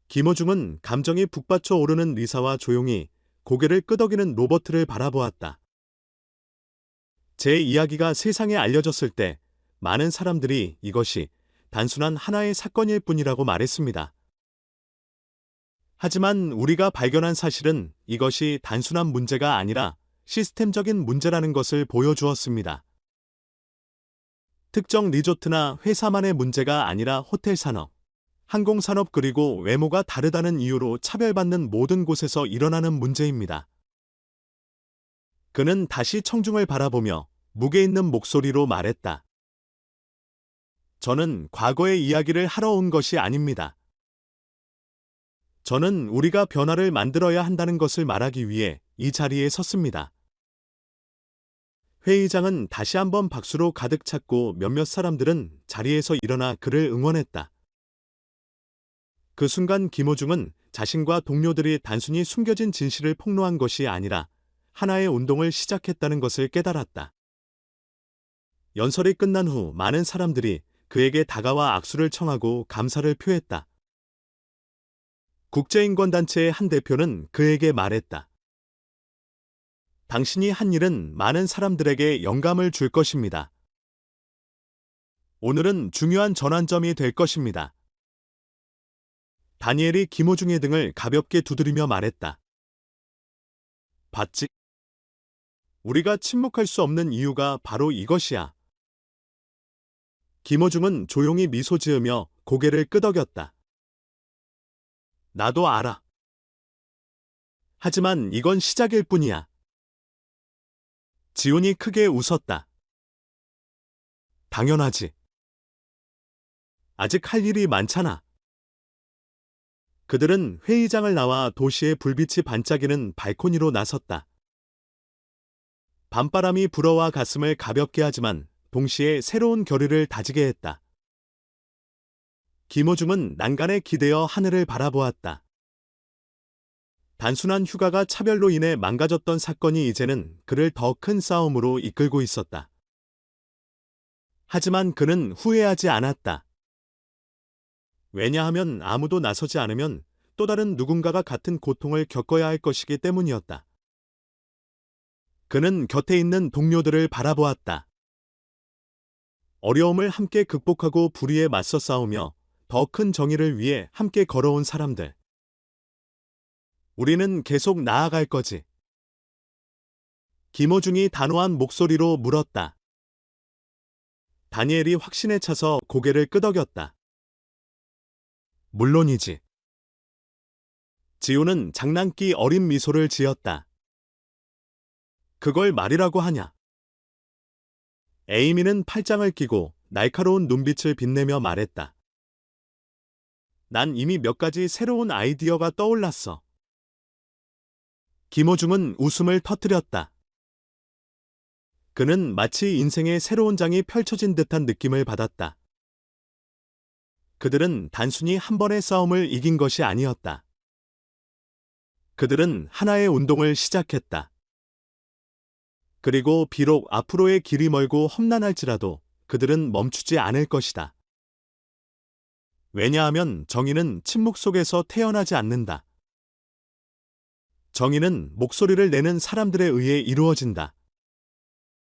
김호중은 감정이 북받쳐 오르는 리사와 조용히 고개를 끄덕이는 로버트를 바라보았다. 제 이야기가 세상에 알려졌을 때 많은 사람들이 이것이 단순한 하나의 사건일 뿐이라고 말했습니다. 하지만 우리가 발견한 사실은 이것이 단순한 문제가 아니라 시스템적인 문제라는 것을 보여주었습니다. 특정 리조트나 회사만의 문제가 아니라 호텔 산업, 항공산업 그리고 외모가 다르다는 이유로 차별받는 모든 곳에서 일어나는 문제입니다. 그는 다시 청중을 바라보며 무게 있는 목소리로 말했다. 저는 과거의 이야기를 하러 온 것이 아닙니다. 저는 우리가 변화를 만들어야 한다는 것을 말하기 위해 이 자리에 섰습니다. 회의장은 다시 한번 박수로 가득 찼고 몇몇 사람들은 자리에서 일어나 그를 응원했다. 그 순간 김호중은 자신과 동료들이 단순히 숨겨진 진실을 폭로한 것이 아니라 하나의 운동을 시작했다는 것을 깨달았다. 연설이 끝난 후 많은 사람들이 그에게 다가와 악수를 청하고 감사를 표했다. 국제인권단체의 한 대표는 그에게 말했다. 당신이 한 일은 많은 사람들에게 영감을 줄 것입니다. 오늘은 중요한 전환점이 될 것입니다. 다니엘이 김호중의 등을 가볍게 두드리며 말했다. 봤지? 우리가 침묵할 수 없는 이유가 바로 이것이야. 김호중은 조용히 미소 지으며 고개를 끄덕였다. 나도 알아. 하지만 이건 시작일 뿐이야. 지훈이 크게 웃었다. 당연하지. 아직 할 일이 많잖아. 그들은 회의장을 나와 도시의 불빛이 반짝이는 발코니로 나섰다. 밤바람이 불어와 가슴을 가볍게 하지만 동시에 새로운 결의를 다지게 했다. 김호중은 난간에 기대어 하늘을 바라보았다. 단순한 휴가가 차별로 인해 망가졌던 사건이 이제는 그를 더 큰 싸움으로 이끌고 있었다. 하지만 그는 후회하지 않았다. 왜냐하면 아무도 나서지 않으면 또 다른 누군가가 같은 고통을 겪어야 할 것이기 때문이었다. 그는 곁에 있는 동료들을 바라보았다. 어려움을 함께 극복하고 불의에 맞서 싸우며 더 큰 정의를 위해 함께 걸어온 사람들. 우리는 계속 나아갈 거지. 김호중이 단호한 목소리로 물었다. 다니엘이 확신에 차서 고개를 끄덕였다. 물론이지. 지우는 장난기 어린 미소를 지었다. 그걸 말이라고 하냐? 에이미는 팔짱을 끼고 날카로운 눈빛을 빛내며 말했다. 난 이미 몇 가지 새로운 아이디어가 떠올랐어. 김호중은 웃음을 터뜨렸다. 그는 마치 인생의 새로운 장이 펼쳐진 듯한 느낌을 받았다. 그들은 단순히 한 번의 싸움을 이긴 것이 아니었다. 그들은 하나의 운동을 시작했다. 그리고 비록 앞으로의 길이 멀고 험난할지라도 그들은 멈추지 않을 것이다. 왜냐하면 정의는 침묵 속에서 태어나지 않는다. 정의는 목소리를 내는 사람들에 의해 이루어진다.